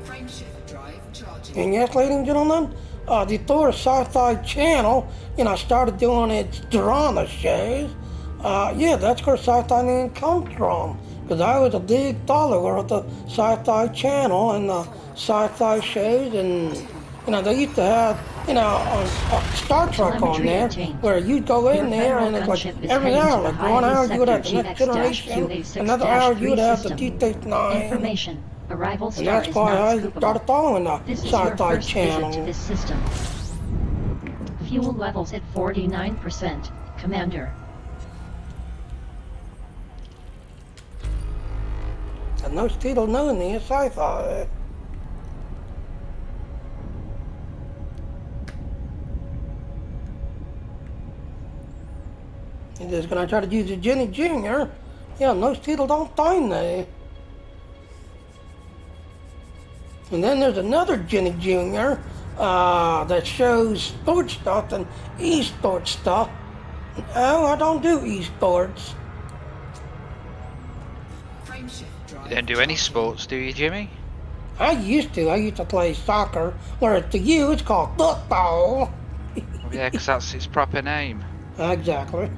Frameshift drive charging. And yes, ladies and gentlemen, the Thor Sci-Fi channel, started doing its drama shows. Yeah, that's where Sci-Fi Man comes from. Because I was a big follower of the Sci-Fi channel and the Sci-Fi shows, and they used to have, Star Trek on there, where you'd go in there and it's like every hour, like 1 hour you would have the Next Generation, another hour you would have the Deep Space Nine. Information: arrival And star that's is why not I scoopable. started following the This is your Sci-Fi first visit to channel. this system. Fuel levels at 49%, Commander. And most people know me as Sci-Fi. And just gonna try to use a Jenny Jr. Yeah, most people don't find me. And then there's another Jenny Jr. That shows sports stuff and esports stuff. No, I don't do esports. Frameshift drive. You don't do any sports, do you, Jimmy? I used to play soccer, whereas to you it's called football. Yeah, because that's its proper name. Exactly.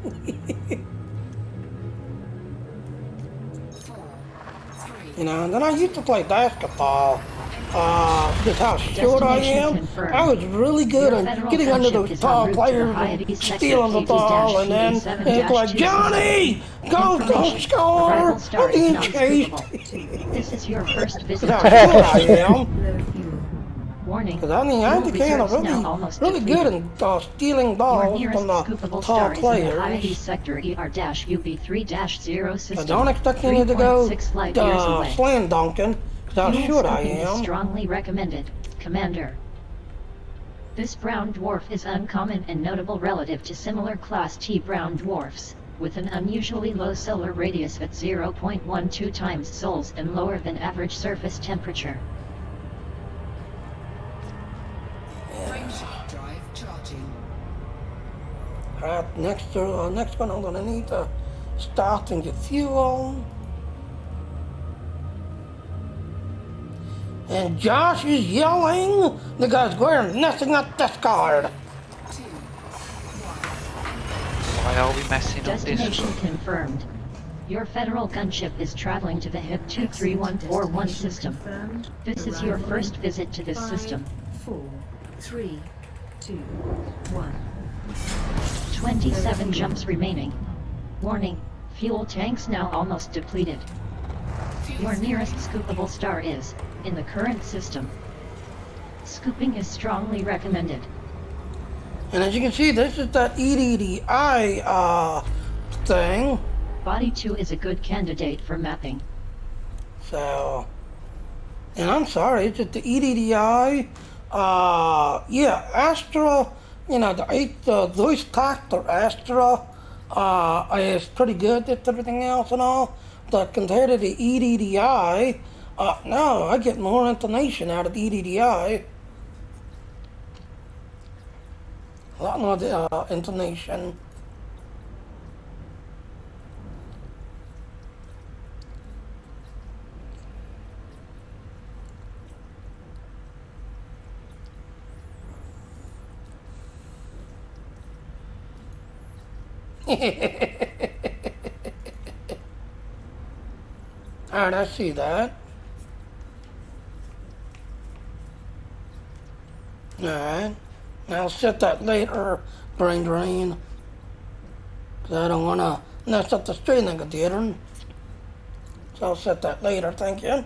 4, 3, And then I used to play basketball. Just how short I am. Confirmed. I was really good Your at federal getting under gunship those is tall en route to the players Pleiades and sector stealing the ball, and then it's like, Johnny, go, don't Arrival score. star I'm is being not chased. scoopable. This is your first visit That's to how this short I system. am. low fuel. Warning. Because I mean, fuel IDK are reserves now almost really good depleted. in stealing Your balls nearest from the scoopable tall star is in the players. Pleiades sector ER-UB3-0 I system. don't expect you to go 3.6 light years away. slam dunking, because how Fuel should I scooping is am. strongly recommended, Commander. This brown dwarf is uncommon and notable relative to similar Class T brown dwarfs, with an unusually low solar radius at 0.12 times sols and lower than average surface temperature. Frameshift drive charging. Right, next one I'm gonna need to start and get fuel. And Josh is yelling because we're messing up this card. Why are we messing up this? Destination confirmed. Your federal gunship is traveling to the HIP 23141 system. Confirmed. This is your Arrival first in visit to this 5, system. 4, 3, 2, 1. 27 jumps remaining. Warning, fuel tanks now almost depleted. Your nearest scoopable star is in the current system. Scooping is strongly recommended. And as you can see, this is that EDDI thing. Body 2 is a good candidate for mapping. So, and I'm sorry, it's just the EDDI. Yeah, Astra. You know, the voice factor Astra is pretty good at everything else and all. But compared to the EDDI, no, I get more intonation out of the EDDI. A lot more intonation. Alright, I see that. Alright. I'll set that later, brain drain. Cause I don't wanna mess up the streaming again. So I'll set that later, thank you.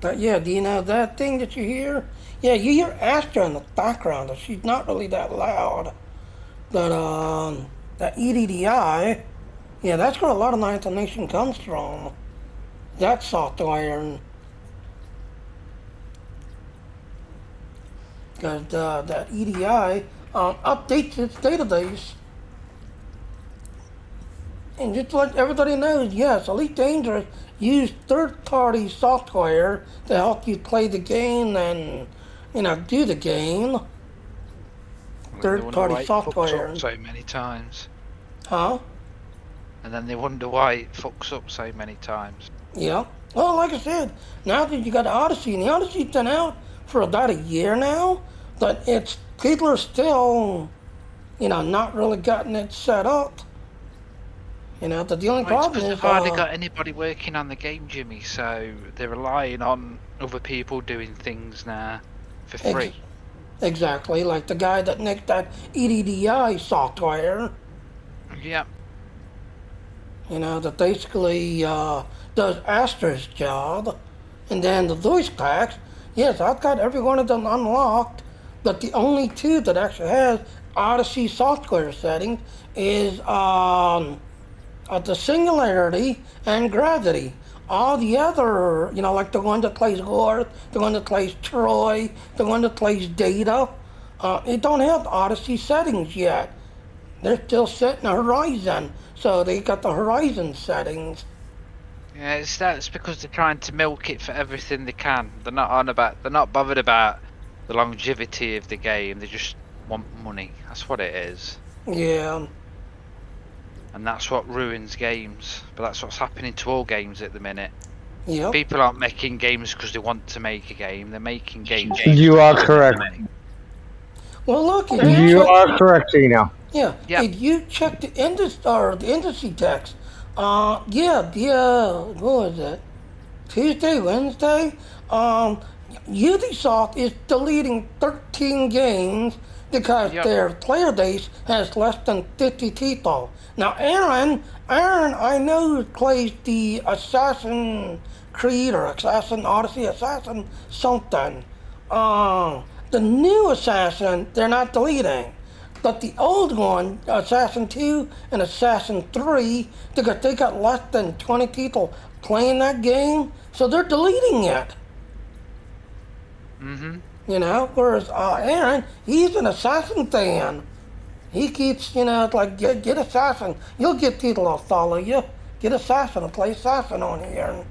But yeah, do you know that thing that you hear? Yeah, you hear Astra in the background, she's not really that loud. But that EDDI, yeah, that's where a lot of my intonation comes from. That software. Because that EDI updates its database. And just like everybody knows, yes, Elite Dangerous use third-party software to help you play the game and, you know, do the game. Third-party software. Up so many times. Huh? And then they wonder why it fucks up so many times. Yeah. Well, like I said, now that you got Odyssey, and the Odyssey's been out for about a year now, but it's people are still, you know, not really gotten it set up. You know, the only problem is they've hardly got anybody working on the game, Jimmy, so they're relying on other people doing things now for free. Exactly, like the guy that makes that EDDI software. Yep. You know, that basically does Astra's job. And then the voice packs, yes, I've got every one of them unlocked, but the only two that actually has Odyssey software settings is the Singularity and Gravity. All the other, you know, like the one that plays Horth, the one that plays Troy, the one that plays Data, it don't have Odyssey settings yet. They're still setting a Horizon, so they got the Horizon settings. Yeah, that's because they're trying to milk it for everything they can. They're not bothered about the longevity of the game. They just want money. That's what it is. Yeah. And that's what ruins games. But that's what's happening to all games at the minute. Yep. People aren't making games because they want to make a game. They're making games. You are correct. Well, look, You are correct, Tina. Yeah. Yep. If you check the industry text, what was it? Tuesday, Wednesday? Ubisoft is deleting 13 games because their player base has less than 50 people. Now, Aaron, I know plays the Assassin's Creed or Assassin Odyssey, Assassin something. The new Assassin, they're not deleting. But the old one, Assassin 2 and Assassin 3, they got less than 20 people playing that game, so they're deleting it. Mm-hmm. You know, whereas Aaron, he's an Assassin fan. He keeps, you know, it's like, get Assassin. You'll get people that'll follow you. Get Assassin and play Assassin on here.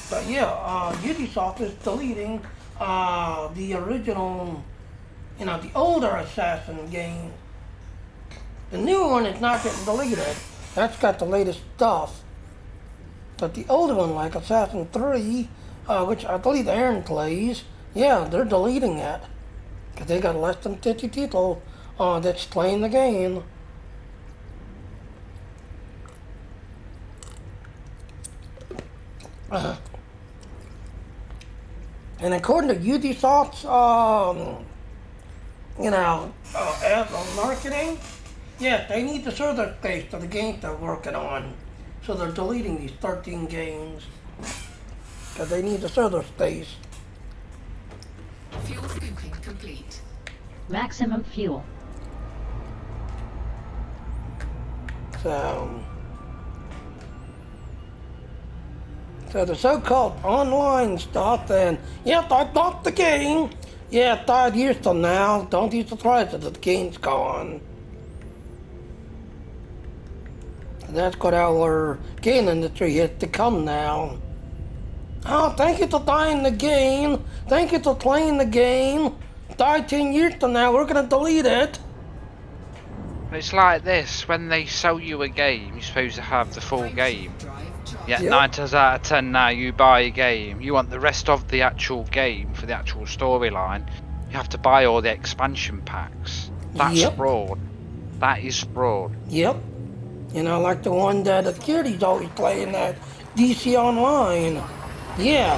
But yeah, Ubisoft is deleting the original, you know, the older Assassin game. The new one is not getting deleted. That's got the latest stuff. But the older one, like Assassin 3, which I believe Aaron plays, yeah, they're deleting it. Because they got less than 50 people that's playing the game. And according to Ubisoft's, you know, marketing, yeah, they need the server space for the games they're working on. So they're deleting these 13 games. Because they need the server space. Fuel scooping complete. Maximum fuel. So the so-called online stuff, and yeah, I bought the game. Yeah, 5 years from now, don't be surprised if the game's gone. And that's what our game industry has become now. Oh, thank you for buying the game. Thank you for playing the game. 10 years from now, we're gonna delete it. It's like this, when they sell you a game, you're supposed to have the full game. Yeah, Yep. 9 times out of 10 now, you buy a game, you want the rest of the actual game for the actual storyline, you have to buy all the expansion packs. That's Yep. fraud. That is fraud. Yep. You know, like the one that the kiddies always playing, that DC Online. Yeah,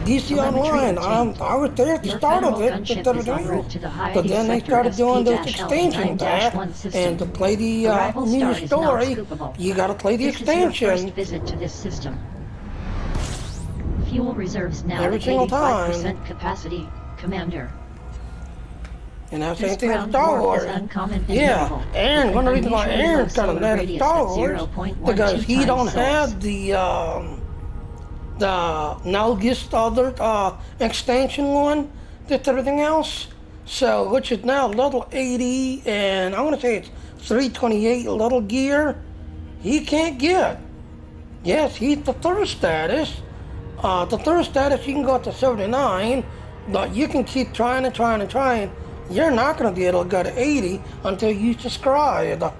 DC Online. I was there at the Your start of federal it, gunship but is en route to the then they sector started doing those SP-LD extension packs, 9-1 system. and to play the Arrival new star is not story, scoopable. you gotta play the This is your first extension. visit to this system. Fuel reserves now Every at single 85% capacity, Commander. And that's the This same thing with ground Star warp Wars. is uncommon and Yeah, notable, Aaron, with one of the an reasons why unusually low Aaron's got a solar net of radius Star at Wars, 0.12 because he don't times have source. the Nalgis other extension one that's everything else. So, which is now level 80, and I want to say it's 328 level gear. He can't get. Yes, he's the third status. The third status, you can go up to 79, but you can keep trying and trying and trying. You're not going to be able to go to 80 until you subscribe.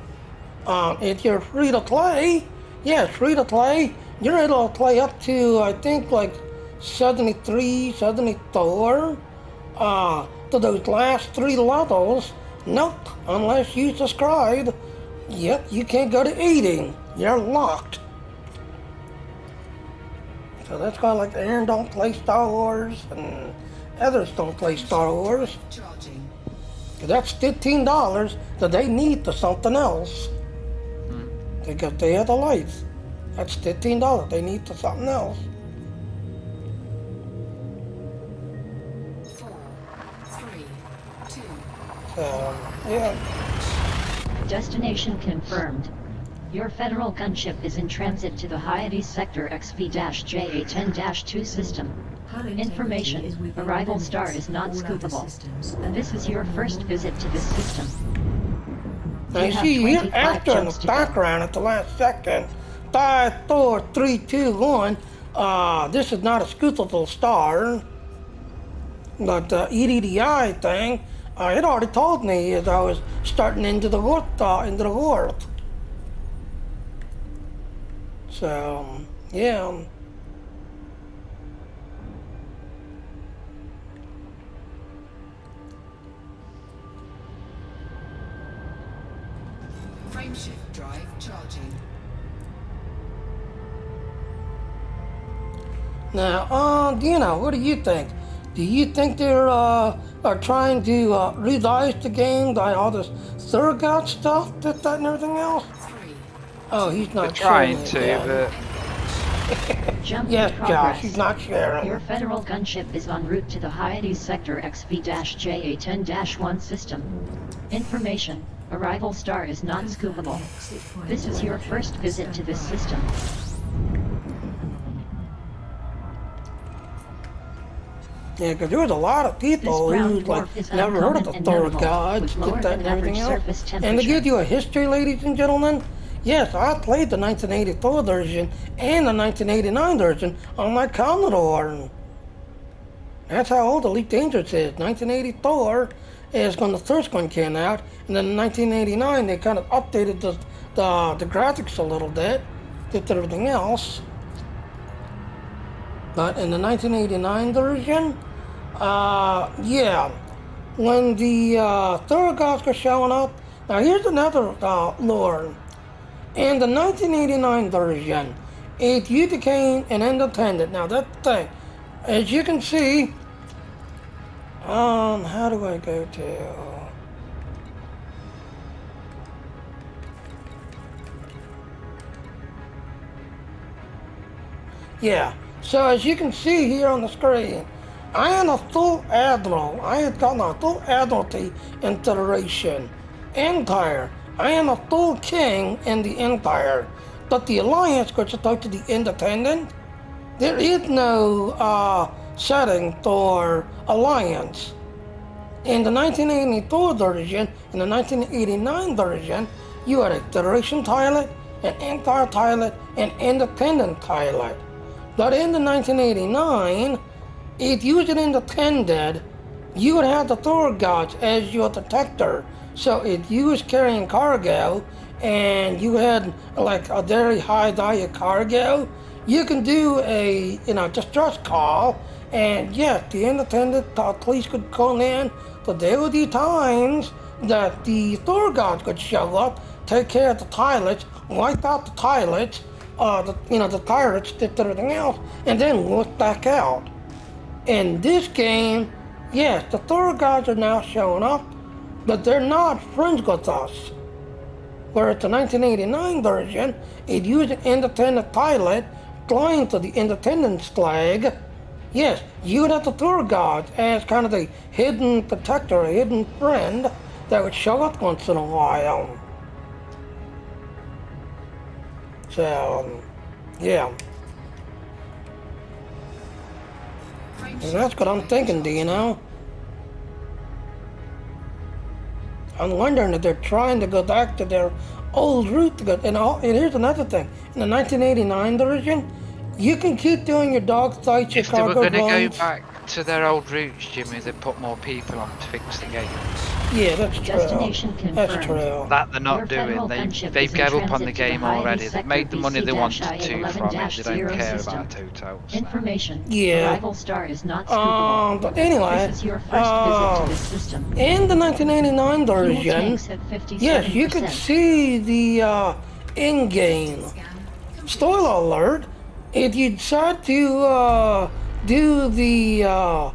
If you're free to play, yeah, free to play, you're able to play up to, I think, like 73, 74. To those last 3 levels, nope, unless you subscribe, yep, you can't go to 80. You're locked. So that's why, like, Aaron don't play Star Wars, and others don't play Star Wars. Charging. That's $15 that they need for something else. Because they have the lights. That's $15 they need for something else. 4, 3, 2. So, yeah. Destination confirmed. Your federal gunship is in transit to the Hyades Sector XV-JA10-2 system. Hull integrity is Information, within arrival limits. star is not All other scoopable. systems and This is your first visit to this system. Now You you have see here 25 after in jumps the to go. background at the last second. 5, 4, 3, 2, 1. This is not a scoopable star. But the EDDI thing, it already told me as I was starting into the warp. So, yeah. Frameshift drive charging. Now, Dina, what do you think? Do you think they're are trying to revise the game by all this surrogate stuff, that and everything else? 3. Oh, he's They're not trying showing it to, yet. but Jump Yes, in Josh, progress. he's not sharing. Your federal gunship is en route to the Hyades Sector XV-JA10-1 system. Information. Arrival star is not scoopable. This is your first visit to this system. Yeah, because there was a lot of This people brown who like dwarf is never heard of the uncommon and Thor notable, gods, with lower get that and than everything average else. surface And to temperature. give you a history, ladies and gentlemen, yes, I played the 1980 Thor version and the 1989 version on my Commodore. That's how old Elite Dangerous is. 1980 Thor is when the first one came out, and then in 1989 they kind of updated the graphics a little bit, did everything else. But in the 1989 version, yeah, when the Thor gods were showing up. Now here's another lore. In the 1989 version, it became an independent. Now that thing, as you can see, how do I go to? Yeah, so as you can see here on the screen, I am a full admiral. I have gotten a full admiralty in Federation. Empire. I am a full king in the Empire. But the Alliance goes out to the Independent. There is no setting for Alliance. In the 1984 version, in the 1989 version, you had a Federation pilot, an Empire pilot, an Independent pilot. But in the 1989, if you was an Independent, you would have the Thor gods as your detector. So if you was carrying cargo and you had like a very high value cargo, you can do a distress call, and yes, the Independent police could call in. So there would be times that the Thor gods could show up, take care of the pilots, wipe out the pilots, the pirates, did everything else, and then look back out. In this game, yes, the Thor gods are now showing up, but they're not friends with us. Whereas the 1989 version, it used an independent pilot flying to the Independence flag. Yes, you would have the Thor gods as kind of a hidden protector, a hidden friend that would show up once in a while. So, yeah. And that's what I'm thinking, do you know? I'm wondering if they're trying to go back to their old route to go. And here's another thing. In the 1989 version, you can keep doing your dog fights, your If they were cargo going to runs. go back to their old routes, Jimmy, they'd put more people on to fix the game. Yeah, that's true. Destination That's confirmed. true. That they're not Your doing. federal gunship They've is in gave up on transit the to game Hyades already. They've Sector made the money they wanted to from it. They don't care system. about hotels. Information. Yeah. Arrival star is not scoopable. But anyway, This is your first visit to this system. in the 1989 Fuel version, tanks at 57%. yes, you could see the in-game. Spoiler alert, if you decide to do the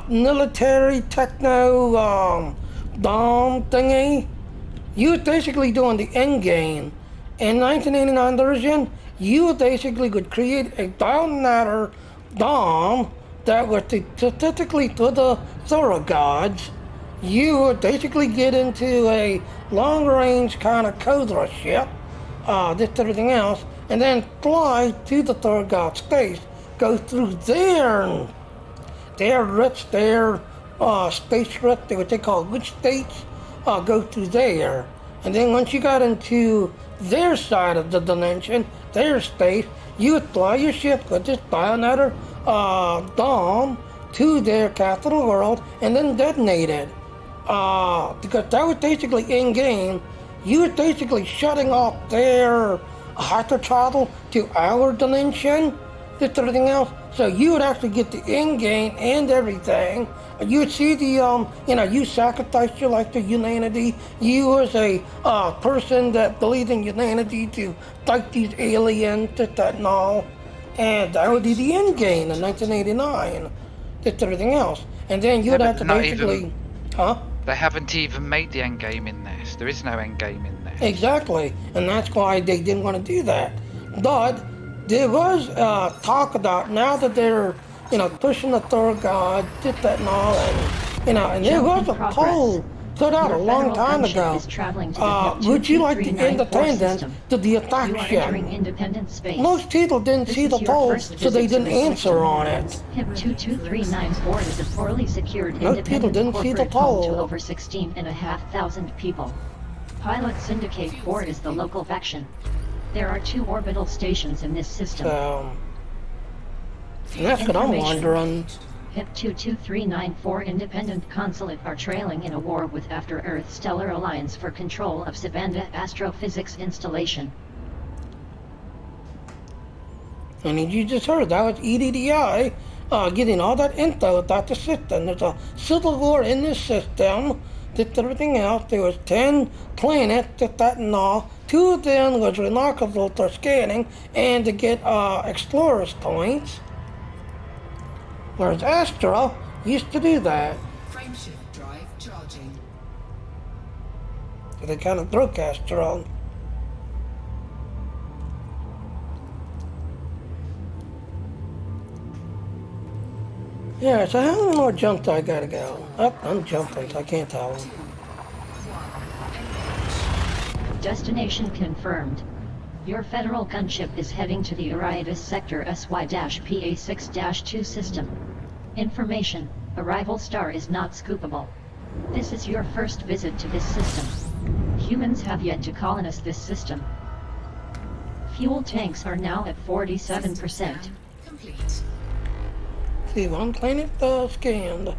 military techno bomb thingy, you're basically doing the end game. In 1989 version, you basically could create a down matter bomb that was statistically to the Thor gods. You would basically get into a long-range kind of Cobra ship, this everything else, and then fly to the Thor god space, go through their rich, their space rich, what they call good states, go through there. And then once you got into their side of the dimension, their space, you would fly your ship with this Bionator bomb to their capital world and then detonate it. Because that was basically in-game. You were basically shutting off their hyper travel to our dimension, this everything else. So you would actually get the in-game and everything. You would see the, you sacrificed your life to humanity. You as a person that believed in humanity to fight these aliens, this, that, and all. And that would be the end game in 1989, this everything else. And then you would have to Not basically, even- huh? They haven't even made the end game in this. There is no end game in this. Exactly, and that's why they didn't want to do that. But there was talk about now that they're, pushing the third guard, did that and all, and there Jump was in a progress. poll put out Your a long federal time gunship ago. is traveling to the Would you like the 2239 independence system. to the You attack are entering ship? independent space. Most people didn't This see is the your poll, first so visit they to didn't the answer system. on it. HIP 22394 is a poorly secured Most people independent didn't see the corporate home to poll. over 16,500 people. Pilot Syndicate 4 is the local faction. There are 2 orbital stations in this system. So, and that's what I'm Information. wondering. HIP 22394 independent consulate are trailing in a war with After-Earth Stellar Alliance for control of Savannah Astrophysics installation. And you just heard that was EDDI getting all that info about the system. There's a civil war in this system. Did everything else. There was 10 planets, did that and all. 2 of them was remarkable for scanning and to get explorers points. Whereas Astra used to do that. Frameshift drive charging. So they kind of broke Astra. Yeah, so how many more jumps I gotta go? Up, I'm jumping, so I can't tell them. Destination confirmed. Your federal gunship is heading to the Ariadis Sector SY-PA6-2 system. Information: arrival star is not scoopable. This is your first visit to this system. Humans have yet to colonize this system. Fuel tanks are now at 47%. Complete. See, one planet scanned.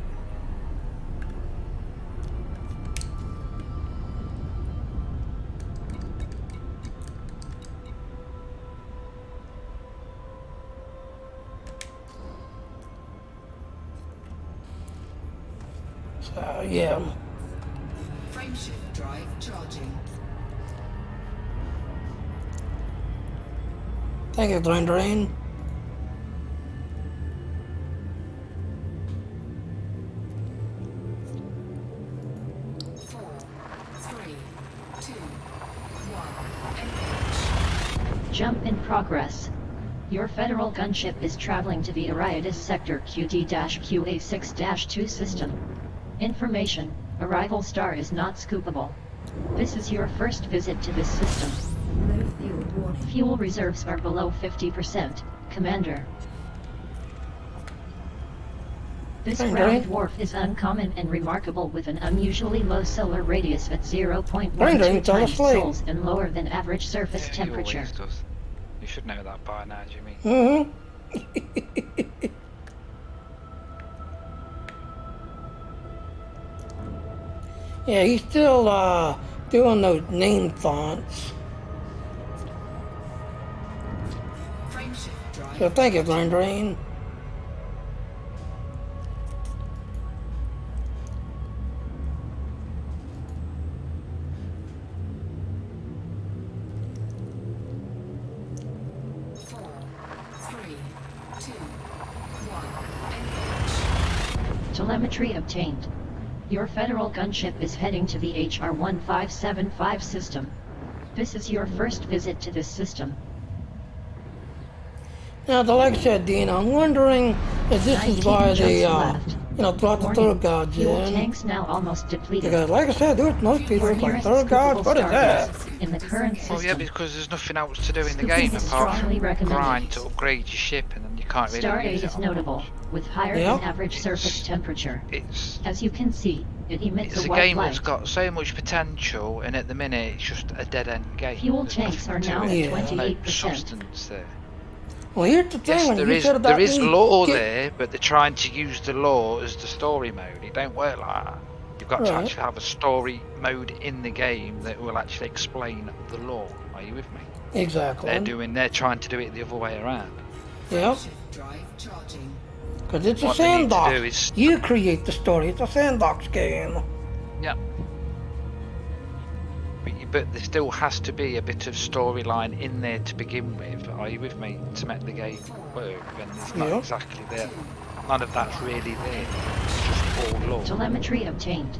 So, yeah. Frameshift drive charging. Thank you, Drain. 4, 3, 2, 1. Engage. Jump in progress. Your federal gunship is traveling to the Ariadis Sector QD-QA6-2 system. Information: arrival star is not scoopable. This is your first visit to this system. Low fuel warning. Fuel reserves are below 50%, Commander. This Hey, brown Drain. dwarf is uncommon and remarkable with an unusually low solar radius at Drain, 0.12 tell times us late. sols and lower than average surface Yeah, he temperature. always does. You should know that by now, Jimmy. Mm-hmm. Yeah, he's still doing those name fonts. Frameshift drive. So thank you, Drain. 4, 3, 2, 1. Engage. Telemetry obtained. Your federal gunship is heading to the HR-1575 system. This is your first visit to this system. Now, like I said, Dean, I'm wondering if this is 19 why jumps they, left. brought the Warning, third guards fuel in. tanks now almost depleted. Because, like I said, there was most people Your like nearest third guards. scoopable What is star that? is in the current system. Well, yeah, because there's nothing else to do in the Scooping game is apart strongly from recommended. grind to upgrade your ship, and then you can't really Stardate use it is on notable, much. with higher Yeah. than average surface temperature. It's As you can see, it emits it's a a white game light. that's got so much potential, and at the minute it's just a dead end game. Fuel There's tanks nothing are to now it. at There's no 28%. substance there. Well, here's the thing. Yes, when there you is said about there is me lore get- there, but they're trying to use the lore as the story mode. It don't work like that. You've got to Right. actually have a story mode in the game that will actually explain the lore. Are you with me? Exactly. They're trying to do it the other way around. Yep. Shift drive charging. Because it's a What they need to sandbox. do is- You create the story. It's a sandbox game. Yeah. But there still has to be a bit of storyline in there to begin with. Are you with me? To make the game work, and it's not Yeah. exactly there. None of that's really there. It's just all lore. Telemetry obtained.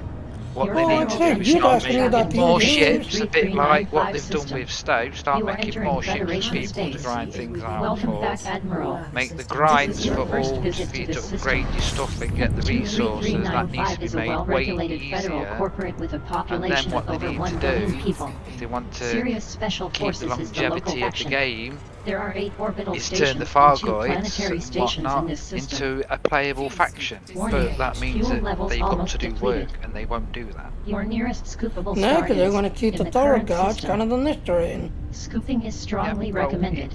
What Your they Well, need I'd to say do is you'd start actually need making that to more use ships, a bit like what 3395 they've done system. with Stowe. Start You are making entering more ships for Federation people to space. grind things out Welcome for. back, Admiral. Make the This grinds is your for first all visit for to you the to system. upgrade your stuff and get the resources. That needs to 23395 be is a made way well-regulated federal easier. corporate with a And population then of what they over need 1 to billion do, people. if they want to Serious Special keep the Forces is the local longevity of the faction. game, There are 8 orbital is turn the stations and 2 Fargoids planetary and stations in whatnot this system. into a playable faction. Warning, But that means fuel that levels they've got almost to do depleted. work, and they won't do that. Your nearest scoopable No, star because they're is going to keep in the the Tower current Guards system. kind of in this terrain. Scooping is strongly Yeah, well, recommended.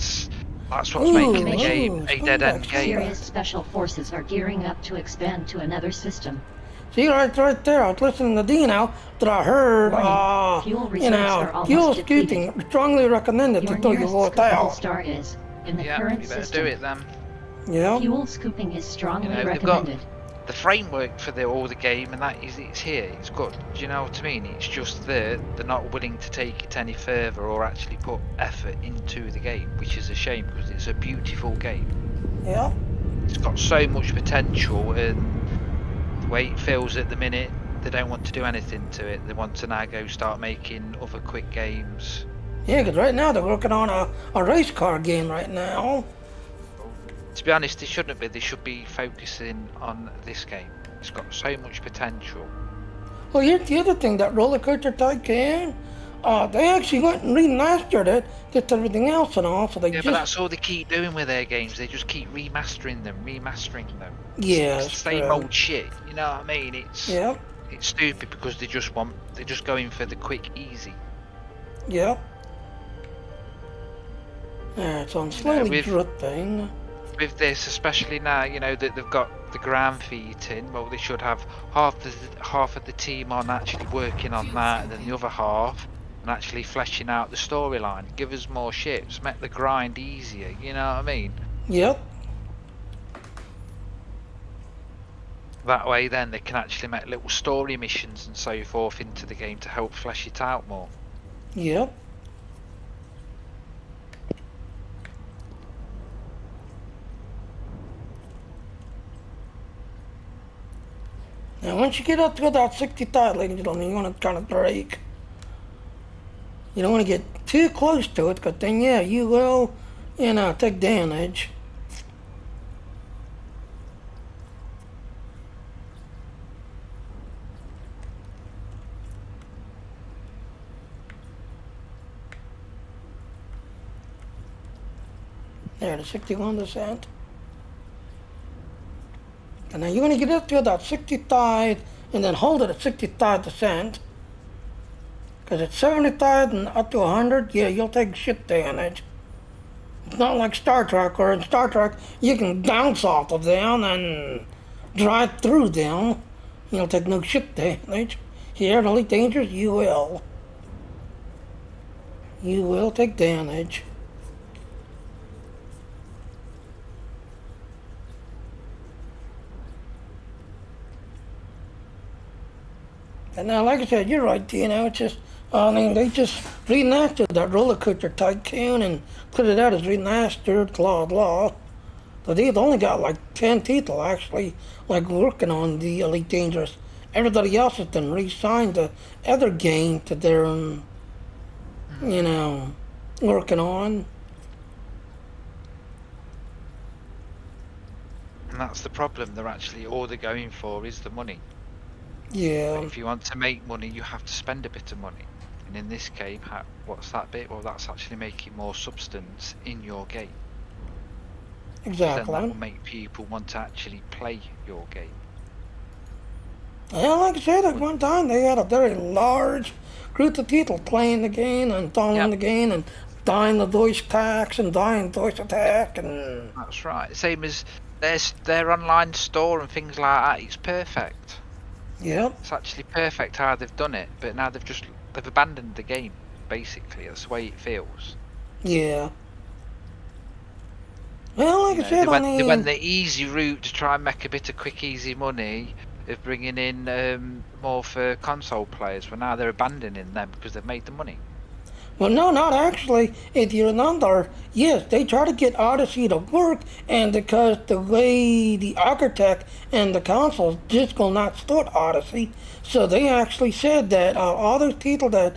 That's what's Ooh, making the ooh, game a dead-end scumbag, game. Serious Special Forces are gearing up to expand to another system. See, right there, I was listening to Dino, that I heard, Warning, fuel you reserves know, are almost fuel depleted. scooping strongly recommended Your until you nearest vote scoopable out. star is in the Yeah, current you better system. do it then. Yeah. Fuel scooping is strongly They've got recommended. the framework for all the game, and that is it's here. It's good. Do you know what I mean? It's just that they're not willing to take it any further or actually put effort into the game, which is a shame because it's a beautiful game. Yeah. It's got so much potential, and the way it feels at the minute, they don't want to do anything to it. They want to now go start making other quick games. Yeah, because right now they're working on a race car game right now. To be honest, they shouldn't be. They should be focusing on this game. It's got so much potential. Well, here's the other thing, that Roller Coaster Tycoon, they actually went and remastered it, just everything else and all, so they Yeah, just... but that's all they keep doing with their games. They just keep remastering them. Yeah, It's the same true. old shit. You know what I mean? Yeah, It's stupid because they're just going for the quick, easy. yeah. Yeah, it's on slowly with- dripping. With this, especially now, you know that they've got the ground feet in. Well, they should have half of the team on actually working on that, and then the other half and actually fleshing out the storyline. Give us more ships, make the grind easier. You know what I mean? Yep. That way, then they can actually make little story missions and so forth into the game to help flesh it out more. Yep. Now, once you get up to that 60 tide, ladies and gentlemen, you want to kind of brake. You don't want to get too close to it, because then, yeah, you will, you know, take damage. There, the 61%. And now you're going to get up to about 60 tide and then hold it at 60 tide descent. Because at 70 tide and up to 100, yeah, you'll take shit damage. It's not like Star Trek, where in Star Trek you can bounce off of them and drive through them. You'll take no shit damage. Here, the Elite Dangerous, you will. You will take damage. And now, like I said, you're right, you know, it's just, I mean, they just remastered that Roller Coaster Tycoon and put it out as remastered, blah, blah. So they've only got like 10 people actually, like, working on the Elite Dangerous. Everybody else has been re-signed to other game that they're, you know, working on. And that's the problem. They're actually all they're going for is the money. Yeah, But if you want to make money, you have to spend a bit of money. And in this game, what's that bit? Well, that's actually making more substance in your game. Then that will exactly. make people want to actually play your game. Yeah, like I said, at one time they had a very large group of people playing the game and following Yep. the game and dying the voice attacks and dying voice attack and... That's right. Same as their online store and things like that. It's perfect. Yep. It's actually perfect how they've done it. But now they've abandoned the game. Basically, that's the way it feels. Yeah. Well, like You I know, said, they went the easy route to try and make a bit of quick, easy money of bringing in more for console players. But now they're abandoning them because they've made the money. Well, no, not actually. If you remember, yes, they try to get Odyssey to work, and because the way the architect and the council just will not start Odyssey, so they actually said that all those people that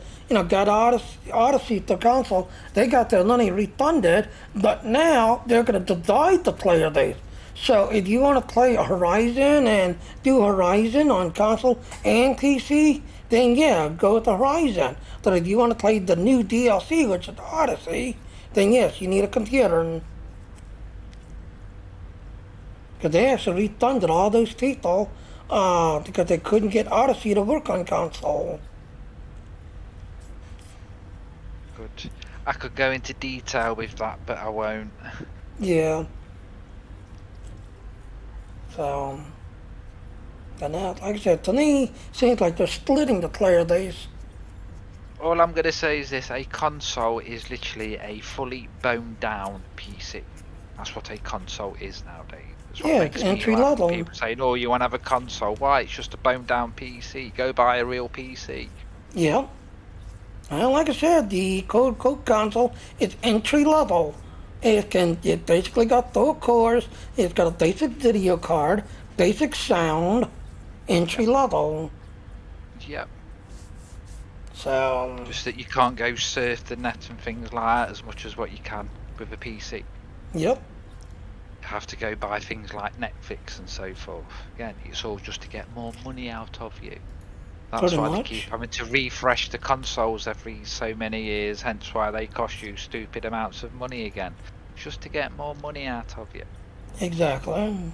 got Odyssey to council, they got their money refunded, but now they're going to divide the player base. So if you want to play Horizon and do Horizon on console and PC, then yeah, go with the Horizon. But if you want to play the new DLC, which is Odyssey, then yes, you need a computer. Because they actually refunded all those people because they couldn't get Odyssey to work on console. Good. I could go into detail with that, but I won't. Yeah. So, and that, like I said, to me, seems like they're splitting the player base. All I'm going to say is this: a console is literally a fully boned down PC. That's what a console is nowadays. That's what Yeah, makes me entry laugh level. when people saying, "Oh, you want to have a console? Why? It's just a boned down PC. Go buy a real PC." Yeah. Well, like I said, the Code console is entry level. It basically got 4 cores. It's got a basic video card, basic sound, entry level. Yep. So Just that you can't go surf the net and things like that as much as what you can with a PC. yep, You have to go buy things like Netflix and so forth. Again, it's all just to get more money out of you. That's Pretty why much. they keep having to refresh the consoles every so many years, hence why they cost you stupid amounts of money again. Just to get more money out of you. exactly.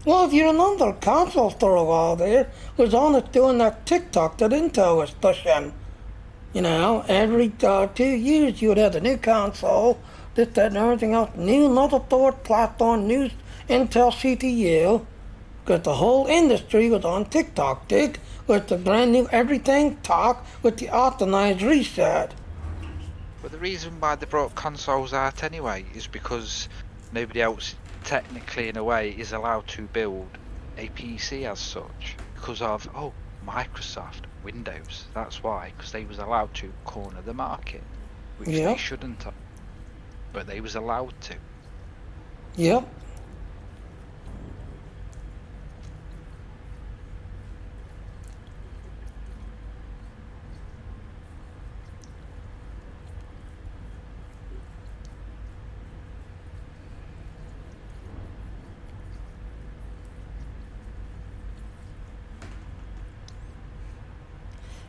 Well, if you remember, console for a while there was on it doing that TikTok that Intel was pushing. Every 2 years you would have a new console, this, that, and everything else, new motherboard platform, new Intel CPU, because the whole industry was on TikTok, with the brand new everything talk with the optimized reset. But the reason why they brought consoles out anyway is because nobody else, technically in a way, is allowed to build a PC as such. Because of, Microsoft, Windows. That's why, because they was allowed to corner the market. Which Yeah. they shouldn't have. But they was allowed to. Yep.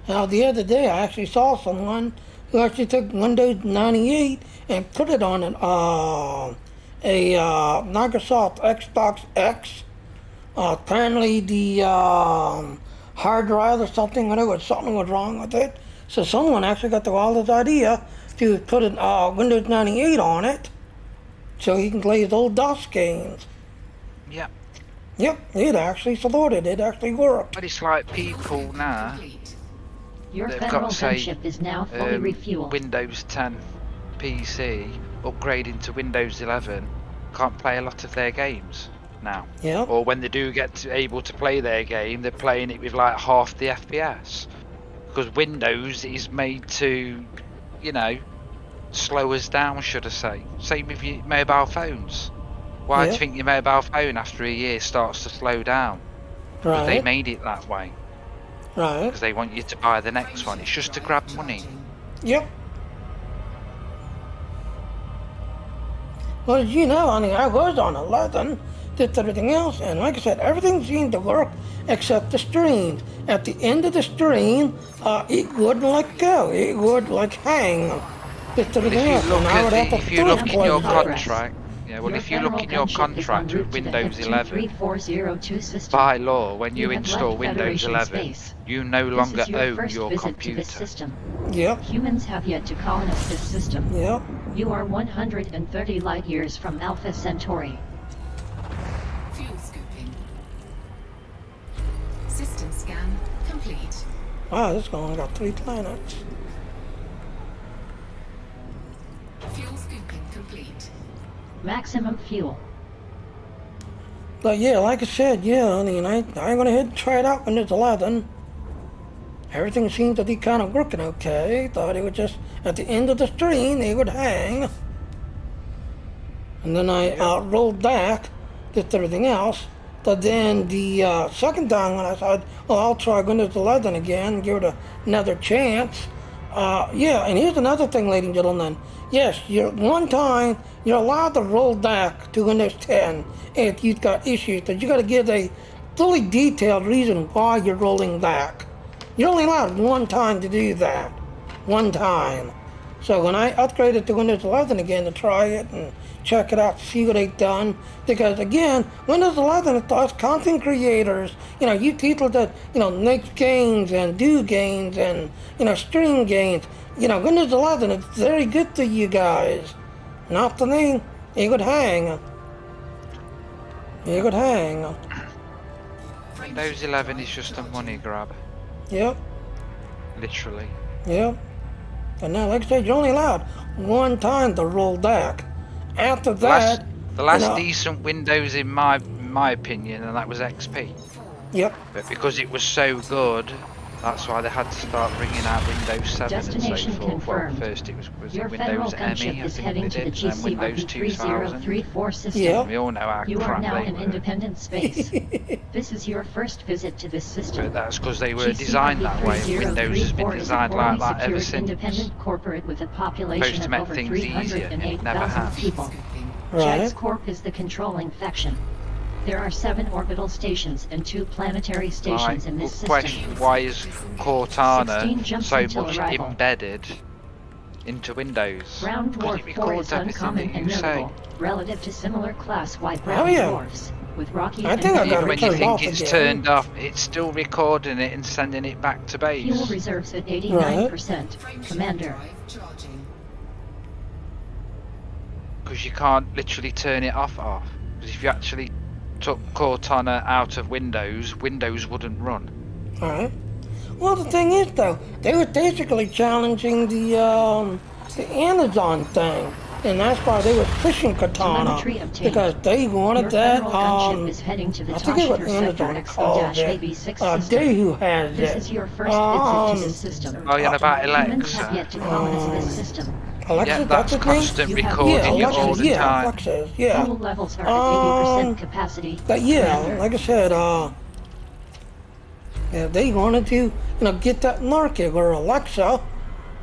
Now, the other day, I actually saw someone who actually took Windows 98 and put it on a Microsoft Xbox X. Apparently, the hard drive or something, something was wrong with it. So someone actually got the wildest idea to put a Windows 98 on it, so he can play his old DOS games. Yeah. Yep, it actually supported. It actually worked. But it's like people now, Complete. Your they've federal got to say, gunship is now fully refueled. Windows 10 PC upgrading to Windows 11 can't play a lot of their games now. Yep. Or when they do get able to play their game, they're playing it with like half the FPS. Because Windows is made to, slow us down, should I say. Same with your mobile phones. Why do you Yeah. think your mobile phone after a year starts to slow down? Because they Right. made it that way. Right. Because they want you to buy the next one. It's just to grab money. Yep. Well, I was on 11, did everything else, and like I said, everything seemed to work except the streams. At the end of the stream, it wouldn't let go. It would hang. Did Well, everything else, and I would have to if you look in your progress. contract, Your if you look federal in your gunship is en contract route with to the Windows 11, F23402 system. by law, when you have install left Windows Federation 11, space. you no This longer is your own first your visit to computer. this system. Yep. Humans have yet to colonize this system. Yep. You are 130 light years from Alpha Centauri. Fuel scooping. System scan complete. Wow, this one only got 3 planets. Fuel scooping complete. Maximum fuel. But yeah, like I said, I ain't gonna hit try it out when it's 11. Everything seemed to be kind of working okay. Thought it would just, at the end of the stream, it would hang. And then I rolled back, did everything else. But then the second time when I said, oh, I'll try Windows 11 again, give it another chance. Yeah, and here's another thing, ladies and gentlemen. Yes, one time you're allowed to roll back to Windows 10 if you've got issues, but you got to give a fully detailed reason why you're rolling back. You're only allowed one time to do that. One time. So when I upgraded to Windows 11 again to try it and check it out, see what they've done, because again, Windows 11 is us content creators, you people that, make games and do games and, stream games. Windows 11 is very good to you guys. Not to me. It would hang. It would hang. Windows 11 is just a money grab. Yep. Literally. Yep. And now, like I said, you're only allowed one time to roll back. After that, The last decent Windows in my opinion, and that was XP. Yep. But because it was so good, that's why they had to start bringing out Windows 7 Destination and so forth. Well, confirmed. first it was Your it federal Windows gunship ME, I is think heading they to the did, and then Windows 2000. GCRB-3034 system. Yeah. We all know how You are crap now they in were. independent space. This is your first visit to this system. But that's because they were designed that way, and Windows has been designed like that ever since. Independent corporate with a Supposed population to of make over things easier, and it never 308,000 has. people. Scooping. Right. Jax Corp is the controlling faction. There are 7 orbital stations and 2 planetary stations in this system. Question, why is 16 Cortana jumps so until much arrival. embedded into Windows? Brown Because dwarf it 4 records is everything uncommon that and you say. notable, relative to similar class-wide brown yeah. dwarfs, with rocky I and think I got heavy Even when you turned think off it's again. turned off, it's still recording it and sending it back to fuel base. reserves at 89%. Frameshift Commander. drive charging. Because you can't literally turn it off. Because if you actually took Cortana out of Windows, Windows wouldn't run. Alright. Well, the thing is, though, they were basically challenging the Amazon thing. And that's why they were pushing Katana. Telemetry obtained. Because they wanted Your that, federal gunship is heading to the I forget what Tashider Sector Amazon calls it. XO-AB6 They system. who has This it. is your first visit to this system. Oh, yeah, about Humans have Alexa. yet to colonize this system. Alexa, Yeah, that's that's the thing? constant You have- recording Yeah, it all Alexa, the yeah, time. Alexa, yeah. Fuel levels are at 80% Um, capacity. But yeah, Commander. like I said, yeah, they wanted to, get that market where Alexa.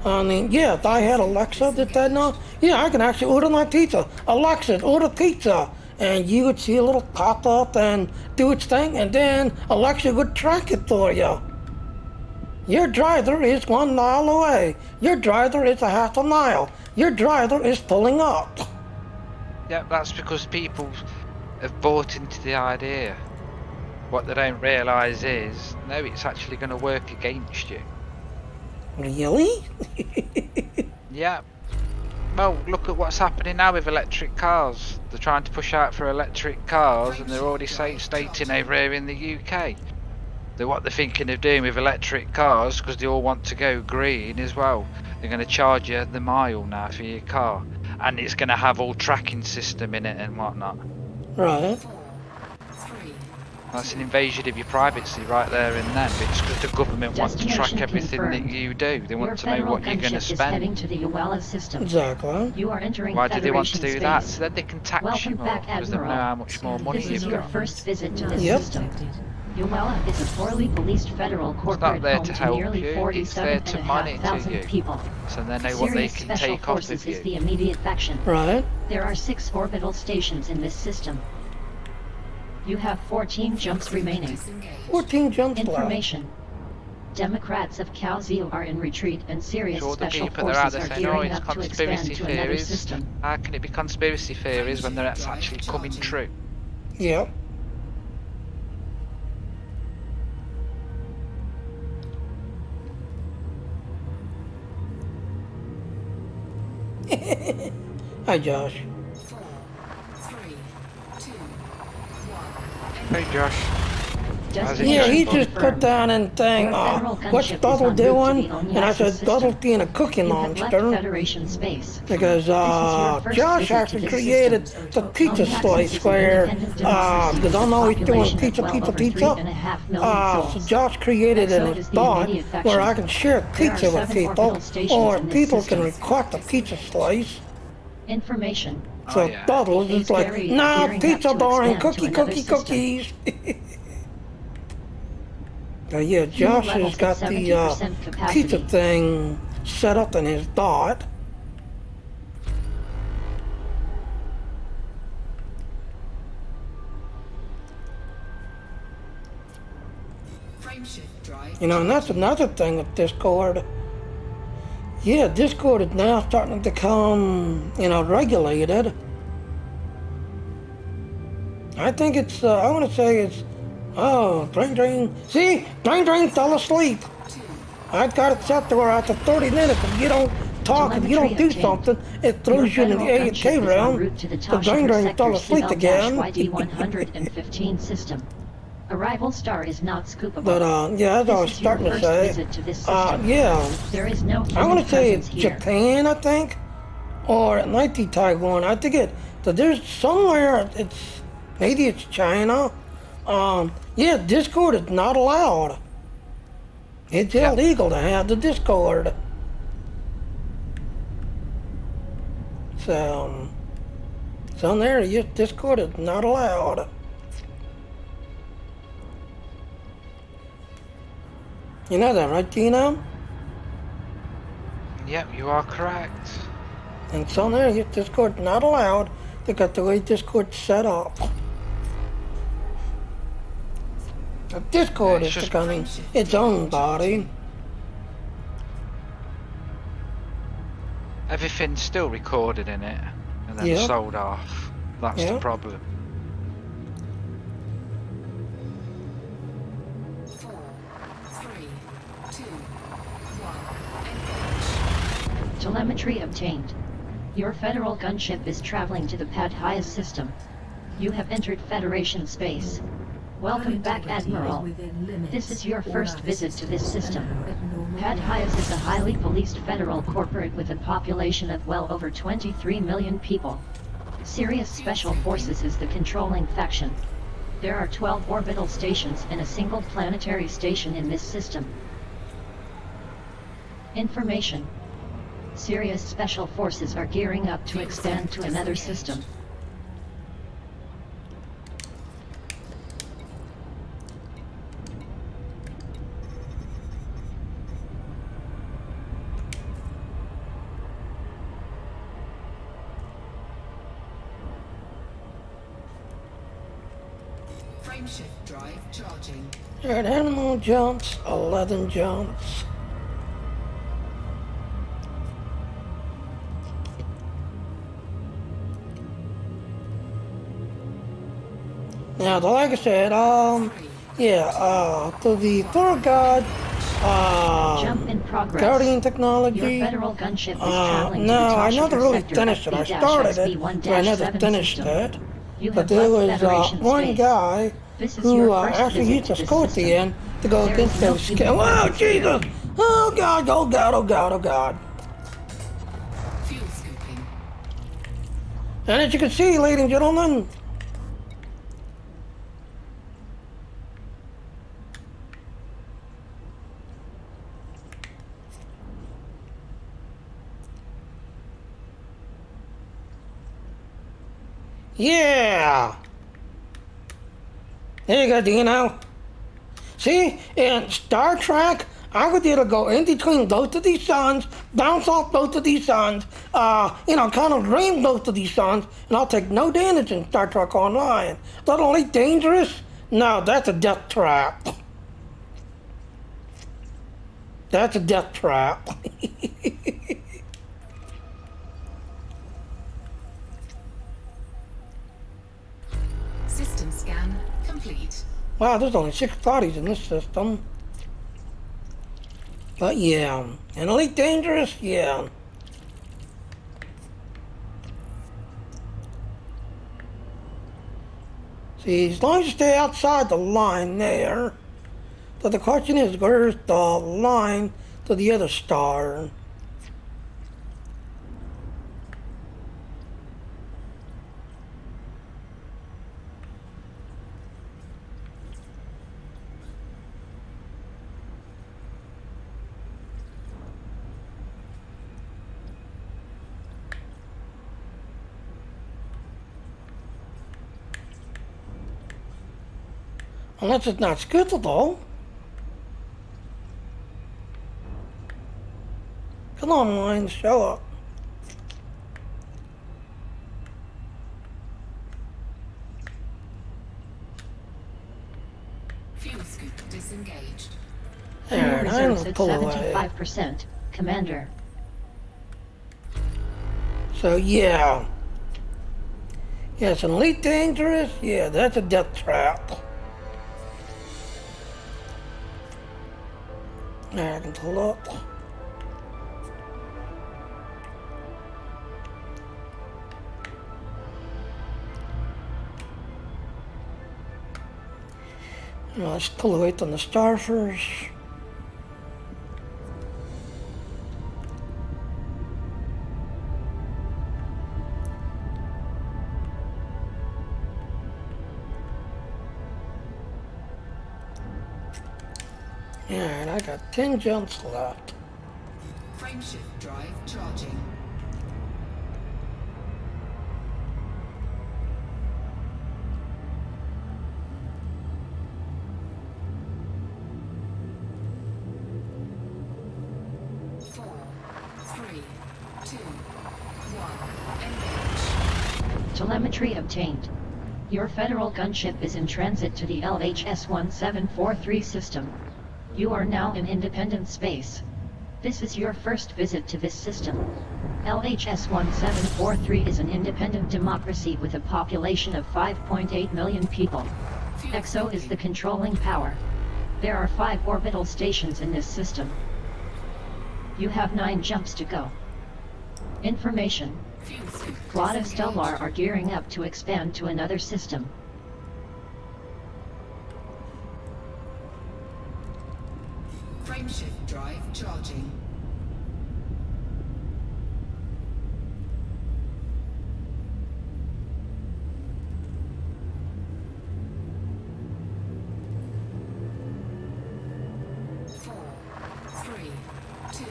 I mean, yeah, if I had Alexa, did that now? Yeah, I can actually order my pizza. Alexa, order pizza. And you would see a little pop up and do its thing, and then Alexa would track it for you. Your driver is 1 mile away. Your driver is a half a mile. Your driver is pulling up. Yeah, that's because people have bought into the idea. What they don't realise is, no, it's actually going to work against you. Really? Yeah. Well, look at what's happening now with electric cars. They're trying to push out for electric cars, and they're already stating over here in the UK that what they're thinking of doing with electric cars, because they all want to go green as well, they're going to charge you the mile now for your car, and it's going to have all tracking system in it and whatnot. Right. 3. That's an invasion of your privacy right there and then. It's because the government wants to track Destination everything confirmed. that you do. They Your want to know federal what you're going to gunship is heading spend. to the UALA system. Exactly. You are entering Why do they want to Federation do that? space. So then they can tax Welcome you more, back, because they know Admiral. how much more money This you've is your got. first visit to this Yep. system. UALA is a poorly policed federal not corporate there home to to help nearly you, it's there to monitor 47,500 you. people. So they know what they Serious can Special take off Forces of is the you. immediate faction. Right. There are 6 orbital stations in this system. You have 14 jumps remaining. Disengage. 14 jumps left. Information. Democrats of Calzeo are in retreat and serious So all the special people that are out forces there are saying, oh, gearing it's up to conspiracy expand to another theories. system. How can it be conspiracy theories when they're actually coming true? Yep. Hi, Josh. 4, 3, 2, 1. Hey Josh. Yeah, he Destination just put confirmed. down in thing, Your federal what's gunship is Vodel en route to doing? the And I said, Odyssey Vodel's system. being a cookie You have left monster. Federation space. Because first Josh visit to actually this created system. the pizza Own slice Texas is where, an independent democracy because I'm with a always doing population pizza, of well pizza, over pizza. 3.5 million So souls. Josh created Exo an is the thought immediate faction. where I can share There are pizza with 7 people, orbital stations or in this people system. can request a pizza slice. Information. So Oh, yeah. Vodel is It's like, gearing no, up pizza to bar and expand to another system. cookies. Yeah, Josh levels has got at the 70% capacity. pizza thing set up in his dot. Frameshift drive. You know, and that's another thing with Discord. Yeah, Discord is now starting to become, regulated. I think it's, I want to say it's, Drain. See? Drain fell asleep. I got it set to where after 30 minutes, if you don't talk, if you don't do something, it throws you in the AFK realm. So Drain fell asleep again. YD-115 system. Arrival star is not scoopable. But, yeah, as I was This is your starting to first say, visit to this system. yeah. There is no I human want to say presence it's here. Japan, I think, or it might be Taiwan. I think there's somewhere, maybe it's China. Yeah, Discord is not allowed. It's illegal to have the Discord. So there, yes, Discord is not allowed. You know that, right, Dino? Yep, you are correct. And so there, yes, Discord not allowed. They got the way Discord's set up. The Discord Yeah, is it's just- becoming its own body. Everything's still recorded in it and then Yeah. sold off. That's Yeah. the problem. 4, 3, 2, 1. Engage. Telemetry obtained. Your federal gunship is traveling to the Pad Highest system. You have entered Federation space. Welcome back, Admiral. This is your first visit to this system. Pad Highest is a highly policed federal corporate with a population of well over 23 million people. Sirius Special Forces is the controlling faction. There are 12 orbital stations and a single planetary station in this system. Information. Sirius Special Forces are gearing up to expand to another system. Frameshift drive charging. Alright, animal jumps, 11 jumps. Now, like I said, to the third god, Jump in progress. Guardian Your Technology. federal gunship is traveling to No, the I Toshiker never really sector finished it. I started it, but I never B-1-7 finished system. it. You But have there left was Federation one space. guy This is who your first actually visit used to a this Scorpion system. to go There against is no those human scale. Oh, presence here. Jesus! Oh, God, oh, God, oh, God, oh, God. Fuel scooping. And as you can see, ladies and gentlemen, yeah. There you go, Dino. See, in Star Trek, I would either go in between both of these suns, bounce off both of these suns, kind of drain both of these suns, and I'll take no damage in Star Trek Online. Not only dangerous, no, that's a death trap. That's a death trap. System scan complete. Wow, there's only 6 bodies in this system. But yeah, and Elite Dangerous, yeah. See, as long as you stay outside the line there. So the question is, where's the line to the other star? Unless it's not scootable. Come on, line, show up. Fuel scoop disengaged. Fuel Alright, I'm reserves gonna at pull away. 75%, Commander. So yeah. Yeah, it's an elite dangerous. Yeah, that's a death trap. Alright, I can pull up. Let's pull away from the star first. Alright, I got 10 jumps left. Frameshift drive charging. Four, three, two, one, engage. Telemetry obtained. Your federal gunship is in transit to the LHS 1743 system. You are now in independent space. This is your first visit to this system. LHS 1743 is an independent democracy with a population of 5.8 million people. EXO is the controlling power. There are 5 orbital stations in this system. You have 9 jumps to go. Information. Fuel scoop Quad of disengaged. Stellar are gearing up to expand to another system. Frameshift drive charging. Four, three, two,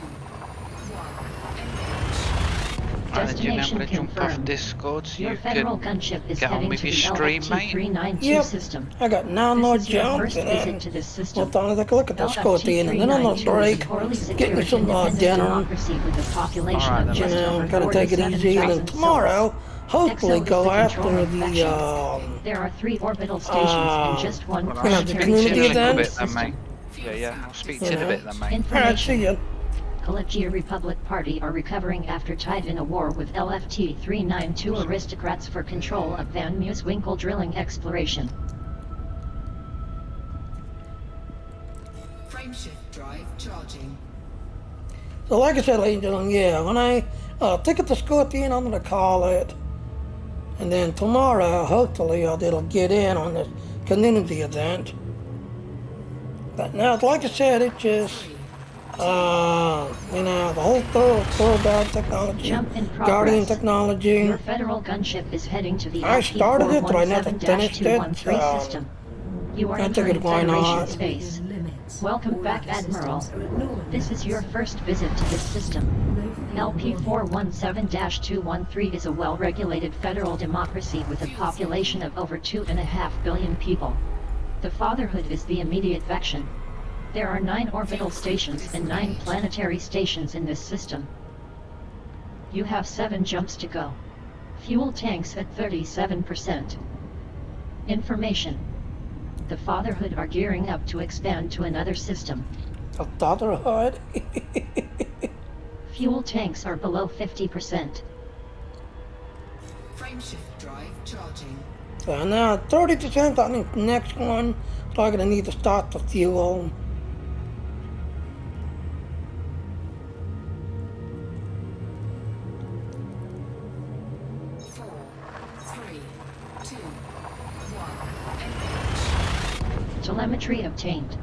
one, engage. Right, do you Destination remember to jump off confirmed. Discord so Your you federal can gunship is get on heading with to your the stream, mate? LFT-392 Yep. system. I got 9 more This is your jumps first and visit then to this we'll system. take a look at the Scorpion and then on a LFT-392 break, is a poorly get me secured some independent dinner. democracy with a population Alright, of then, just mate. over Gotta take it easy, and then 47,000 tomorrow, souls. hopefully EXO is go the after controlling the, faction. There are 3 orbital stations and just one Well, I'll Gonna have speak the to you community in a event. bit then, system. mate. Yeah, I'll speak to You you in a know. bit then, mate. Alright, see ya. Kalachi Republic Party are recovering after tied in a war with LFT-392 aristocrats for control of Van Muswinkle drilling exploration. Frameshift drive charging. So like I said, ladies and gentlemen, yeah, when I ticket the Scorpion, I'm gonna call it. And then tomorrow, hopefully, it'll get in on this community event. But now, like I said, it's just, the whole thoroughbred technology, Jump in progress. Guardian technology. Your federal gunship is heading to the I started it, but I never finished it. LP-417-213 system. You are I entering figured, why Federation not? space. Limits. Welcome All back, other Admiral. systems are at normal This is your levels. first visit to this system. No fuel warning. LP-417-213 is a well-regulated federal democracy with a population of over 2.5 billion people. The Fatherhood is the immediate faction. There are 9 orbital stations and 9 planetary stations in this system. You have 7 jumps to go. Fuel tanks at 37%. Information. The Fatherhood are gearing up to expand to another system. The Fatherhood. Fuel tanks are below 50%. Frameshift drive charging. So now 30% on the next one, so I'm gonna need to start the fuel. Four, three, two, one, Telemetry obtained.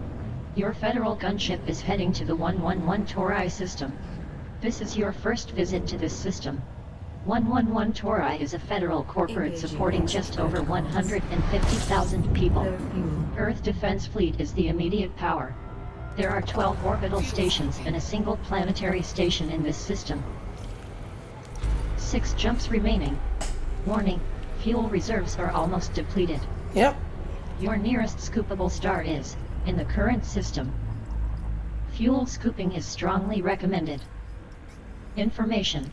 Your federal gunship is heading to the 111 Tori system. This is your first visit to this system. 111 Tori is a federal corporate supporting just over 150,000 people. Low fuel. Earth Defense Fleet is the immediate power. There are 12 orbital stations and a single planetary station in this system. 6 jumps remaining. Warning, fuel reserves are almost depleted. Yep. Your nearest scoopable star is in the current system. Fuel scooping is strongly recommended. Information.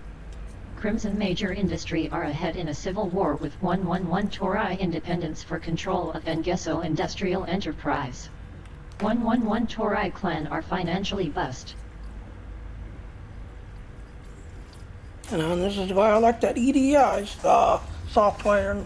Crimson Major Industry are ahead in a civil war with 111 Tori Independence for control of Engeso Industrial Enterprise. 111 Tori clan are financially bust. And this is why I like that EDI software.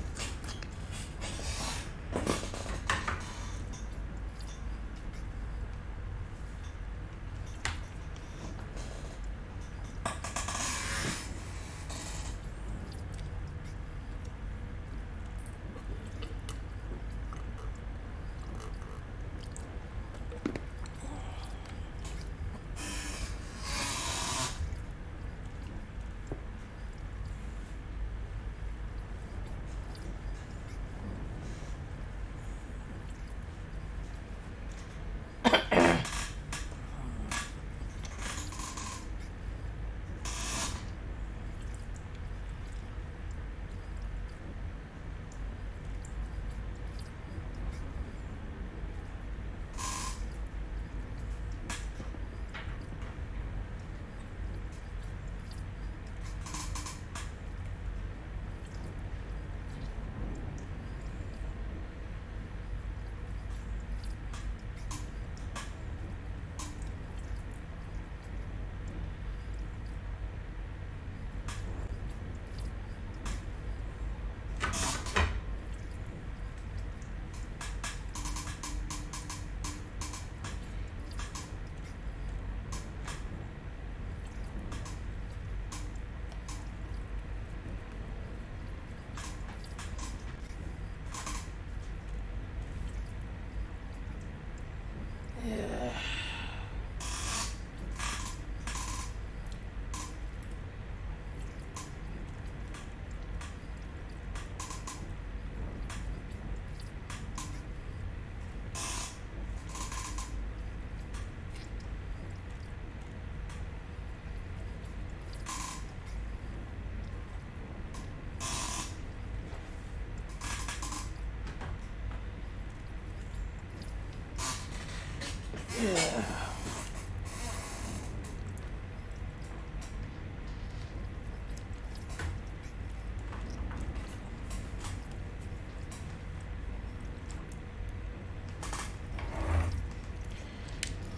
Yeah.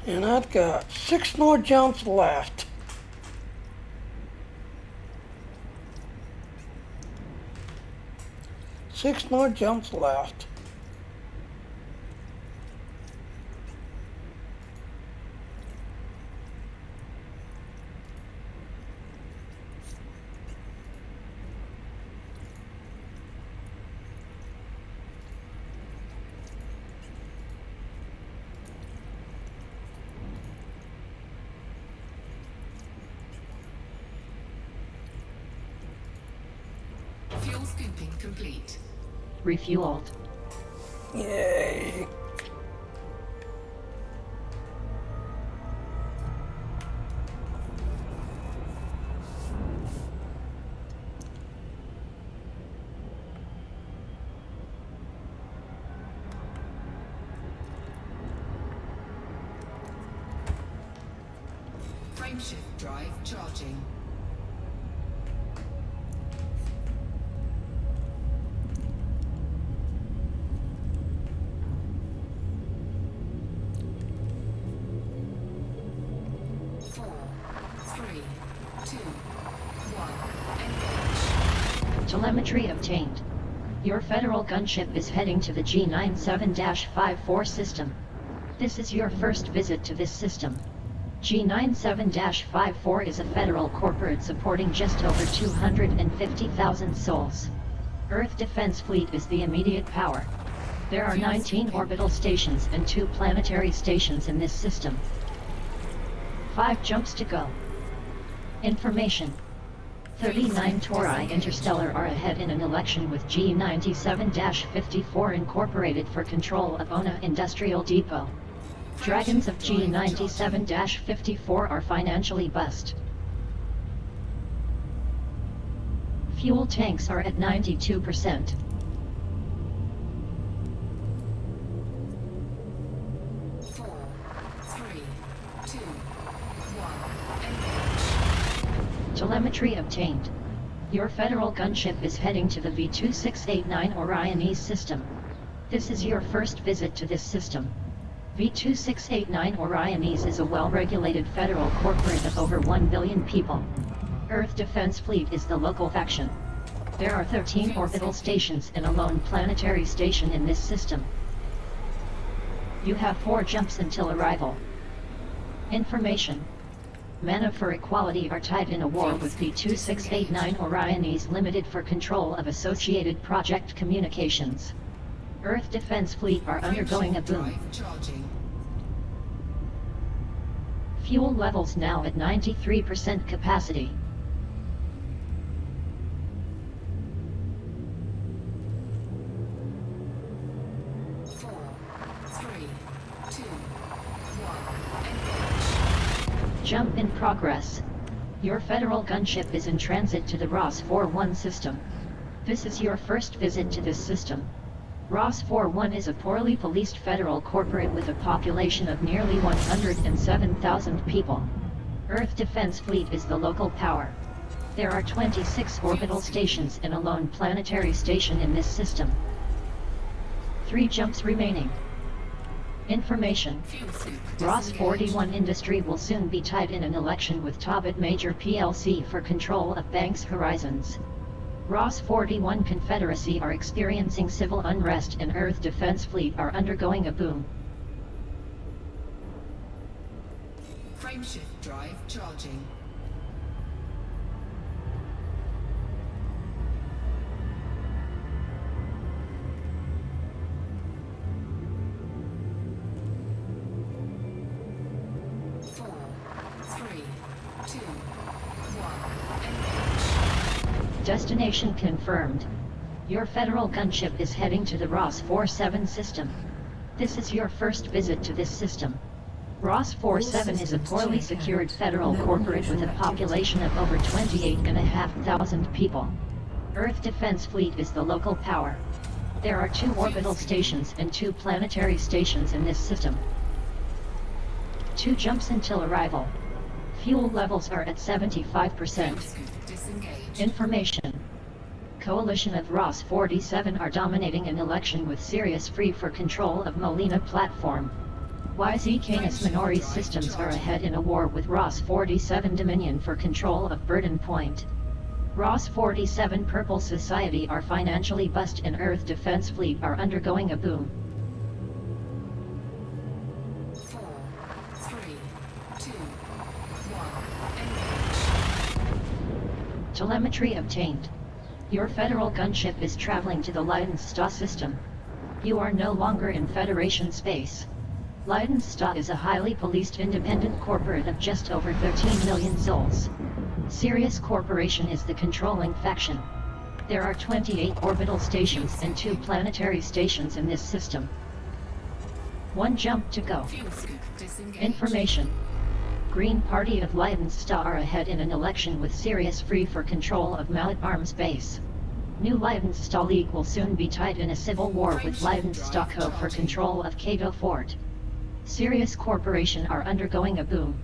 And I've got 6 more jumps left. Six more jumps left. Fuel scooping complete. Refueled. Yay. Frameshift drive charging. Telemetry obtained. Your federal gunship is heading to the G97-54 system. This is your first visit to this system. G97-54 is a federal corporate supporting just over 250,000 souls. Earth Defense Fleet is the immediate power. There are 19 orbital stations and 2 planetary stations in this system. 5 jumps to go. Information. 39 Tauri Interstellar are ahead in an election with G97-54 incorporated for control of Ona Industrial Depot. Dragons of G97-54 are financially bust. Fuel tanks are at 92%. Telemetry obtained. Your federal gunship is heading to the V2689 Orionese system. This is your first visit to this system. V2689 Orionese is a well-regulated federal corporate of over 1 billion people. Earth Defense Fleet is the local faction. There are 13 orbital stations and a lone planetary station in this system. You have 4 jumps until arrival. Information. Men for Equality are tied in a war with V2689 Orionese Limited for control of Associated Project Communications. Earth Defense Fleet are undergoing a boom. Fuel levels now at 93% capacity. Jump in progress. Your federal gunship is in transit to the Ross 41 system. This is your first visit to this system. Ross 41 is a poorly policed federal corporate with a population of nearly 107,000 people. Earth Defense Fleet is the local power. There are 26 orbital stations and a lone planetary station in this system. 3 jumps remaining. Information. Ross 41 Industry will soon be tied in an election with Tobit Major PLC for control of Banks Horizons. Ross 41 Confederacy are experiencing civil unrest and Earth Defense Fleet are undergoing a boom. Frameshift drive charging. Destination confirmed. Your federal gunship is heading to the Ross 47 system. This is your first visit to this system. Ross 47 is a poorly secured federal corporate with a population of over 28,500 people. Earth Defense Fleet is the local power. There are 2 orbital stations and 2 planetary stations in this system. 2 jumps until arrival. Fuel levels are at 75%. Information. Coalition of Ross 47 are dominating an election with Sirius Free for control of Molina platform. YZ Canis Minoris systems are ahead in a war with Ross 47 Dominion for control of Burden Point. Ross 47 Purple Society are financially bust and Earth Defense Fleet are undergoing a boom. 4, 3, 2, 1, engage. Telemetry obtained. Your federal gunship is traveling to the Leidenstadt system. You are no longer in Federation space. Leidenstadt is a highly policed independent corporate of just over 13 million souls. Sirius Corporation is the controlling faction. There are 28 orbital stations and 2 planetary stations in this system. 1 jump to go. Fuel scoop disengaged. Information. Green Party of Leidenstadt are ahead in an election with Sirius Free for control of Mount Arms Base. New Leidenstadt League will soon be tied in a civil war with Leidenstadt Co for control of Cato Fort. Sirius Corporation are undergoing a boom.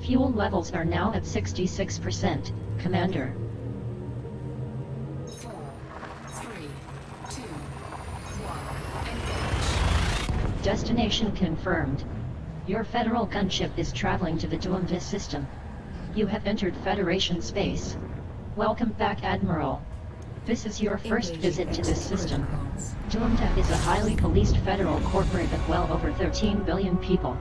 Fuel levels are now at 66%, Commander. 4, 3, 2, 1, engage. Destination confirmed. Your federal gunship is traveling to the DUAMTA system. You have entered Federation space. Welcome back, Admiral. This is your first visit to this system. DUAMTA is a highly policed federal corporate of well over 13 billion people.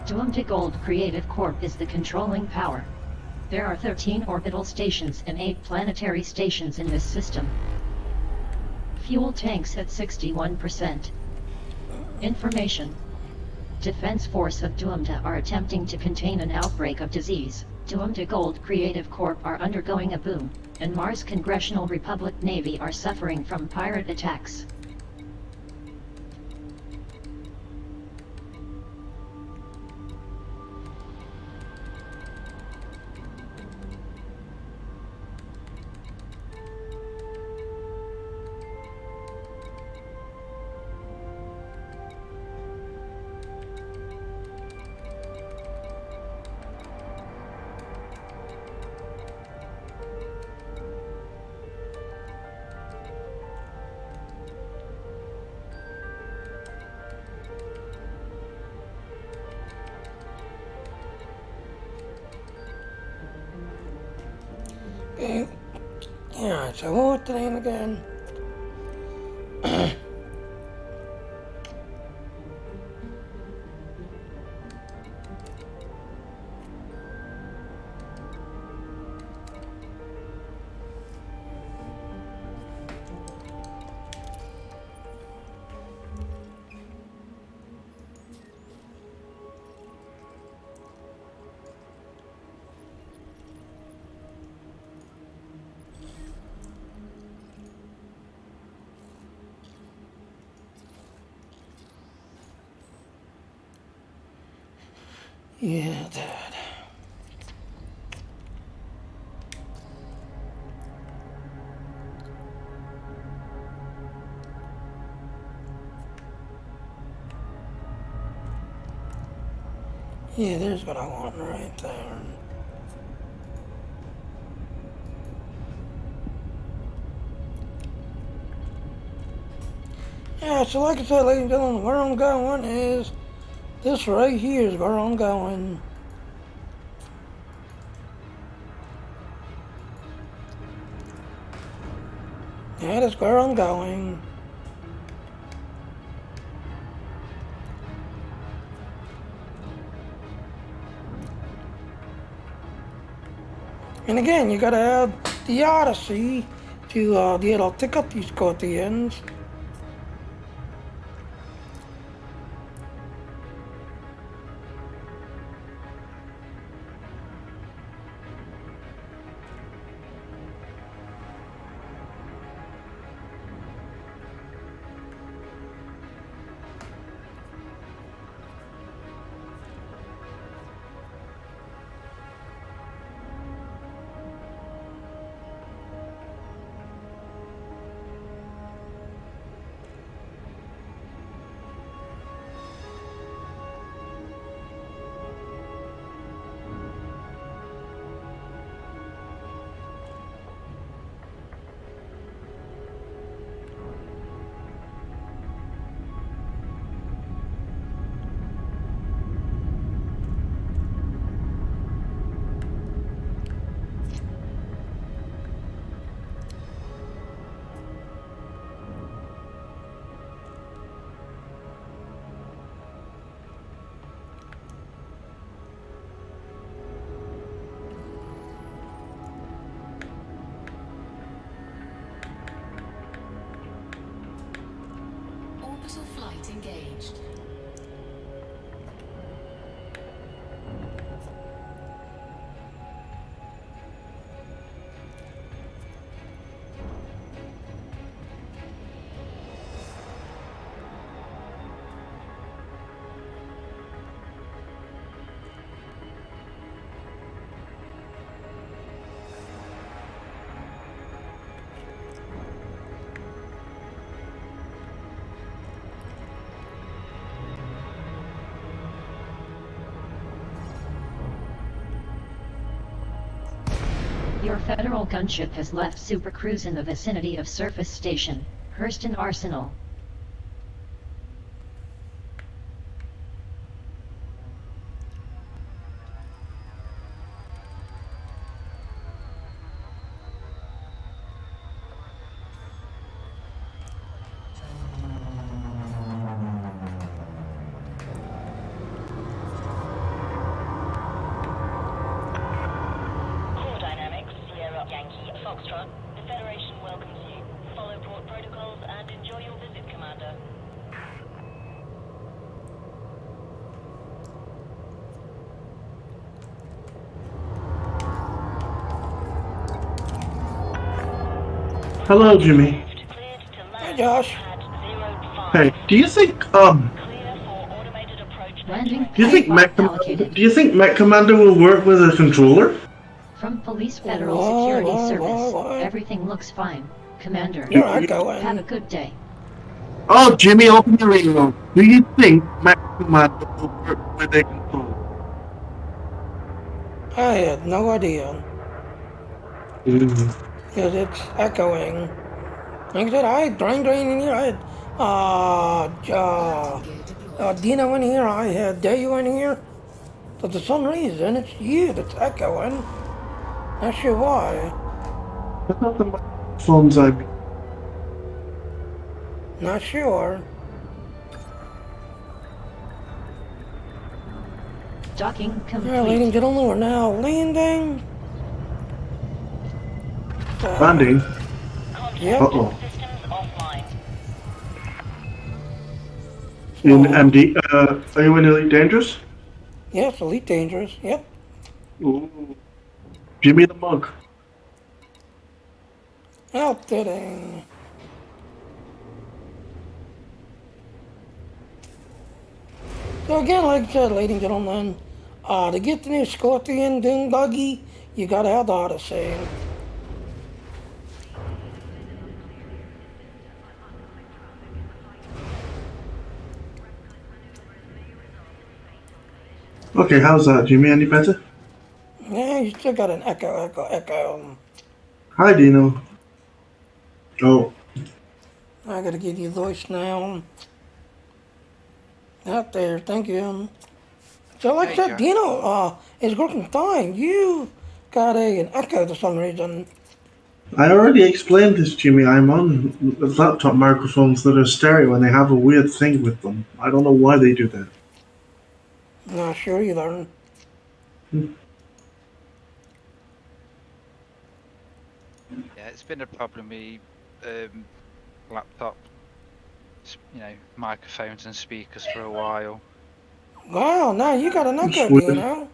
DUAMTA Gold Creative Corp is the controlling power. There are 13 orbital stations and 8 planetary stations in this system. Fuel tanks at 61%. Information. Defense Force of DUAMTA are attempting to contain an outbreak of disease. DUAMTA Gold Creative Corp are undergoing a boom, and Mars Congressional Republic Navy are suffering from pirate attacks. Okay. Yeah, so what's the name again? Yeah, that. Yeah, there's what I want right there. Yeah, so like I said, ladies and gentlemen, where I'm going is this right here is where I'm going. That is where I'm going. And again, you gotta have the Odyssey to be able to pick up these Scorpions. Orbital flight engaged. Your federal gunship has left supercruise in the vicinity of Surface Station, Hurston Arsenal. Core Dynamics, Sierra Yankee Foxtrot. The Federation welcomes you. Follow port protocols and Hello, Jimmy. Hi, Josh. Hey, do you think Landing do you think pad Mech allocated. do you think Mech Commander will work with a controller? From Police Federal Why, Security why, Service. why? Everything looks fine, Commander. You're Have a echoing. good day. Oh, Jimmy, open your radio. Do you think Mech Commander will work with a controller? I had no idea. Mm. Because it's echoing. Like I said, I had Drain in here. I had Dino in here. I had Dayu in here. But for some reason, it's you that's echoing. Not sure why. I thought the microphones I mean. Not sure. Docking complete. Yeah, ladies and gentlemen, we're now landing. Landing. Yep. Uh-oh. Systems offline. In MD, are you in Elite Dangerous? Yes, Elite Dangerous. Yep. Ooh. Jimmy the Monk. Outfitting. So again, like I said, ladies and gentlemen, to get the new Scorpion Dune Buggy, you gotta have the Odyssey. Okay, how's that, Jimmy? Any better? Yeah, you still got an echo. Hi, Dino. Oh, I gotta give you a voice now. Out there, thank you. So like I There you said, go. Dino, is working fine. You got an echo for some reason. I already explained this, Jimmy. I'm on laptop microphones that are stereo and they have a weird thing with them. I don't know why they do that. Not sure either. Yeah, it's been a problem with laptop, microphones and speakers for a while. Wow, now you got an echo, Sweet. Dino.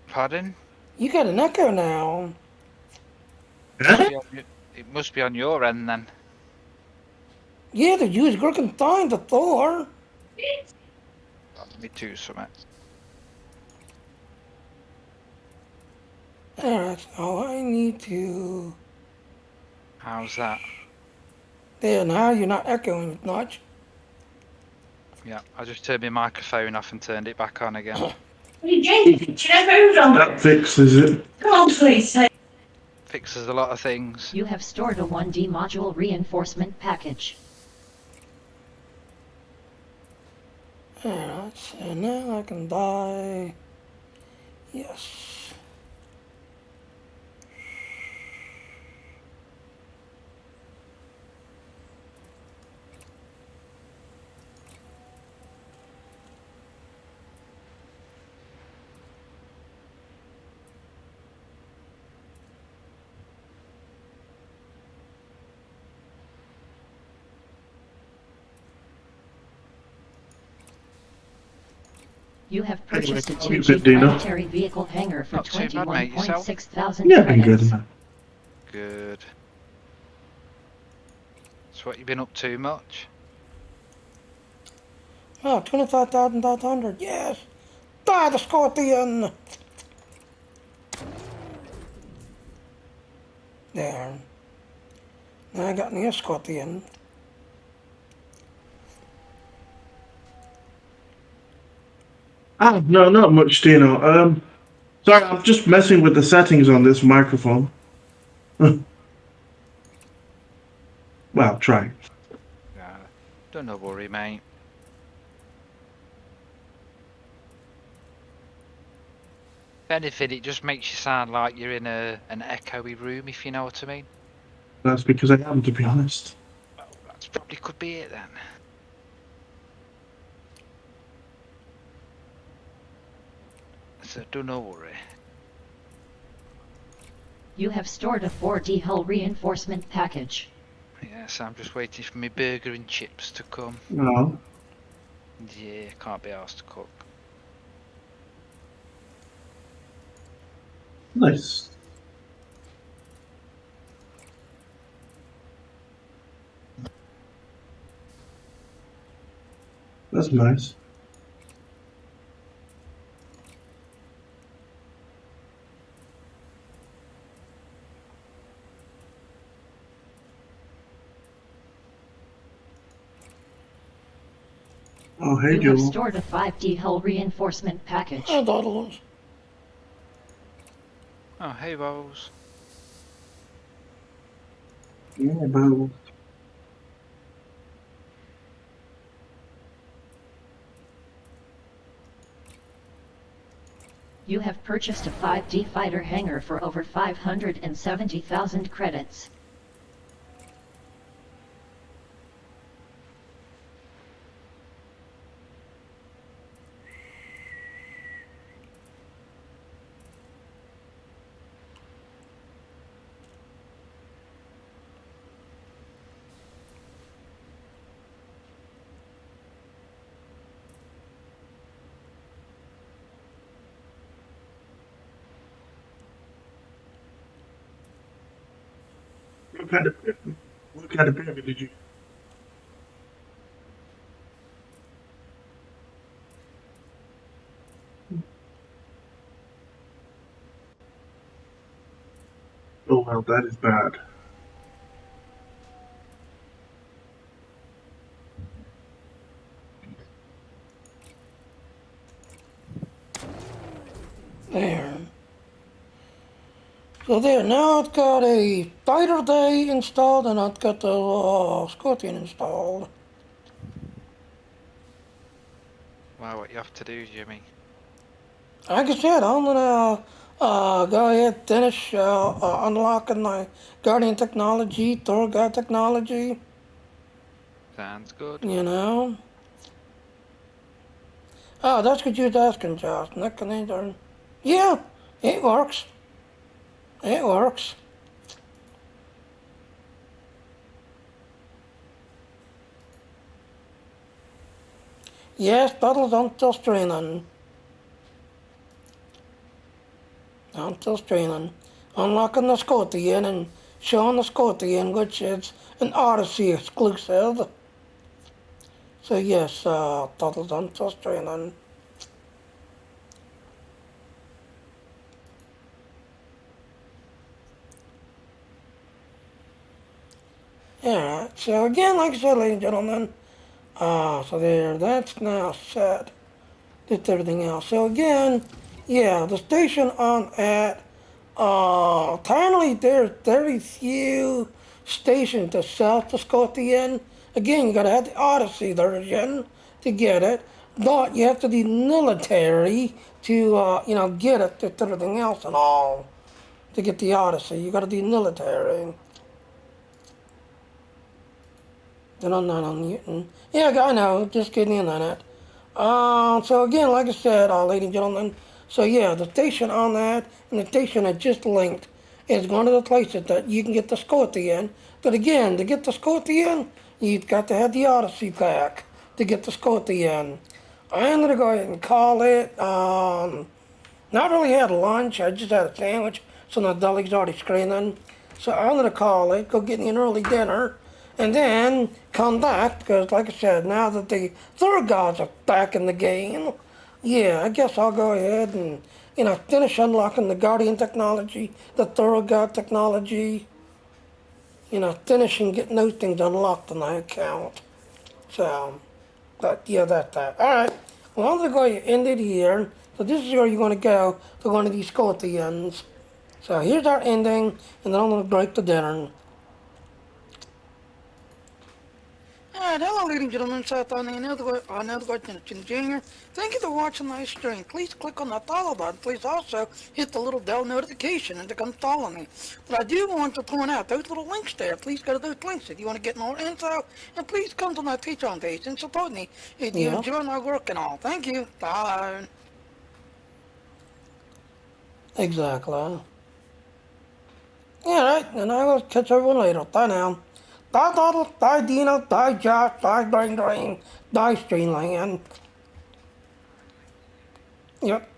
Pardon? You got an echo now. It must be on your end then. Yeah, the Jews working fine to Thor. Me too, something. Alright, so I need to... How's that? There, now you're not echoing as much. Yeah, I just turned my microphone off and turned it back on again. That fixes it. Fixes a lot of things. You have stored a 1D module reinforcement package. Alright, so now I can buy... Yes. You have purchased a How you 2G been, Dino? planetary vehicle hangar for Not too bad, mate. Yourself? 21,600 Yeah, been good, credits. man. Good. So what you been up to much? Oh, 25,500, yes! Die the Scorpion! There. Now I got me a Scorpion. Ah, no, not much, Dino. Sorry, I'm just messing with the settings on this microphone. Well, try. Yeah. Don't no worry, mate. If anything, it just makes you sound like you're in an echoey room, if you know what I mean. That's because I am, to be honest. Well, that's probably could be it then. So do no worry. You have stored a 4D hull reinforcement package. Yes, I'm just waiting for my burger and chips to come. No. Yeah, can't be asked to cook. Nice. That's nice. Oh, hey, You have Joel. stored a 5D hull reinforcement package. Oh, Doddles. Oh, hey, Bubbles. Yeah, Bible. You have purchased a 5D fighter hangar for over 570,000 credits. What kind of burger did you? Oh well, that is bad. There. So there, now I've got a fighter day installed and I've got the Scorpion installed. Wow, what you have to do, Jimmy. Like I said, I'm gonna go ahead and finish unlocking my Guardian technology, Thor God technology, Sounds good. you know. Oh, that's what you was asking, Josh. Nick and either. Yeah, it works. It works. Yes, battles I'm still straining. I'm still straining. Unlocking the Scorpion and showing the Scorpion, which is an Odyssey exclusive. So yes, battles I'm still straining. Yeah, so again, like I said, ladies and gentlemen, so there, that's now set. Did everything else. So again, yeah, the station on at, apparently there's very few stations that sell the Scorpion. Again, you gotta have the Odyssey version to get it, but you have to be military to, get it, to everything else and all. To get the Odyssey, you gotta be military. Then I'm not on Newton. Yeah, I know, just getting in on it. So again, like I said, ladies and gentlemen, so yeah, the station on that and the station I just linked is one of the places that you can get the Scorpion. But again, to get the Scorpion, you've got to have the Odyssey pack to get the Scorpion. I'm gonna go ahead and call it. Not really had lunch, I just had a sandwich, so my belly's already screaming. So I'm gonna call it, go get me an early dinner, and then come back, because like I said, now that the third gods are back in the game, yeah, I guess I'll go ahead and, finish unlocking the Guardian technology, the third god technology, finishing getting those things unlocked on my account. So, but yeah, that's that. Alright, well, I'm going to go ahead and end it here. So this is where you're going to go to one of these Scorpions. So here's our ending, and then I'm going to break the dinner. Alright, hello ladies and gentlemen, Seth on another Junior. Thank you for watching my stream. Please click on the follow button. Please also hit the little bell notification and to come follow me. But I do want to point out those little links there. Please go to those links if you want to get more info. And please come to my Patreon page and support me if you enjoy my work and all. Thank you. Bye. Exactly. Alright, and I will catch everyone later. Bye now. Bye Doddle, bye Dino, bye Josh, bye Brain Drain, bye Streamland. Yep.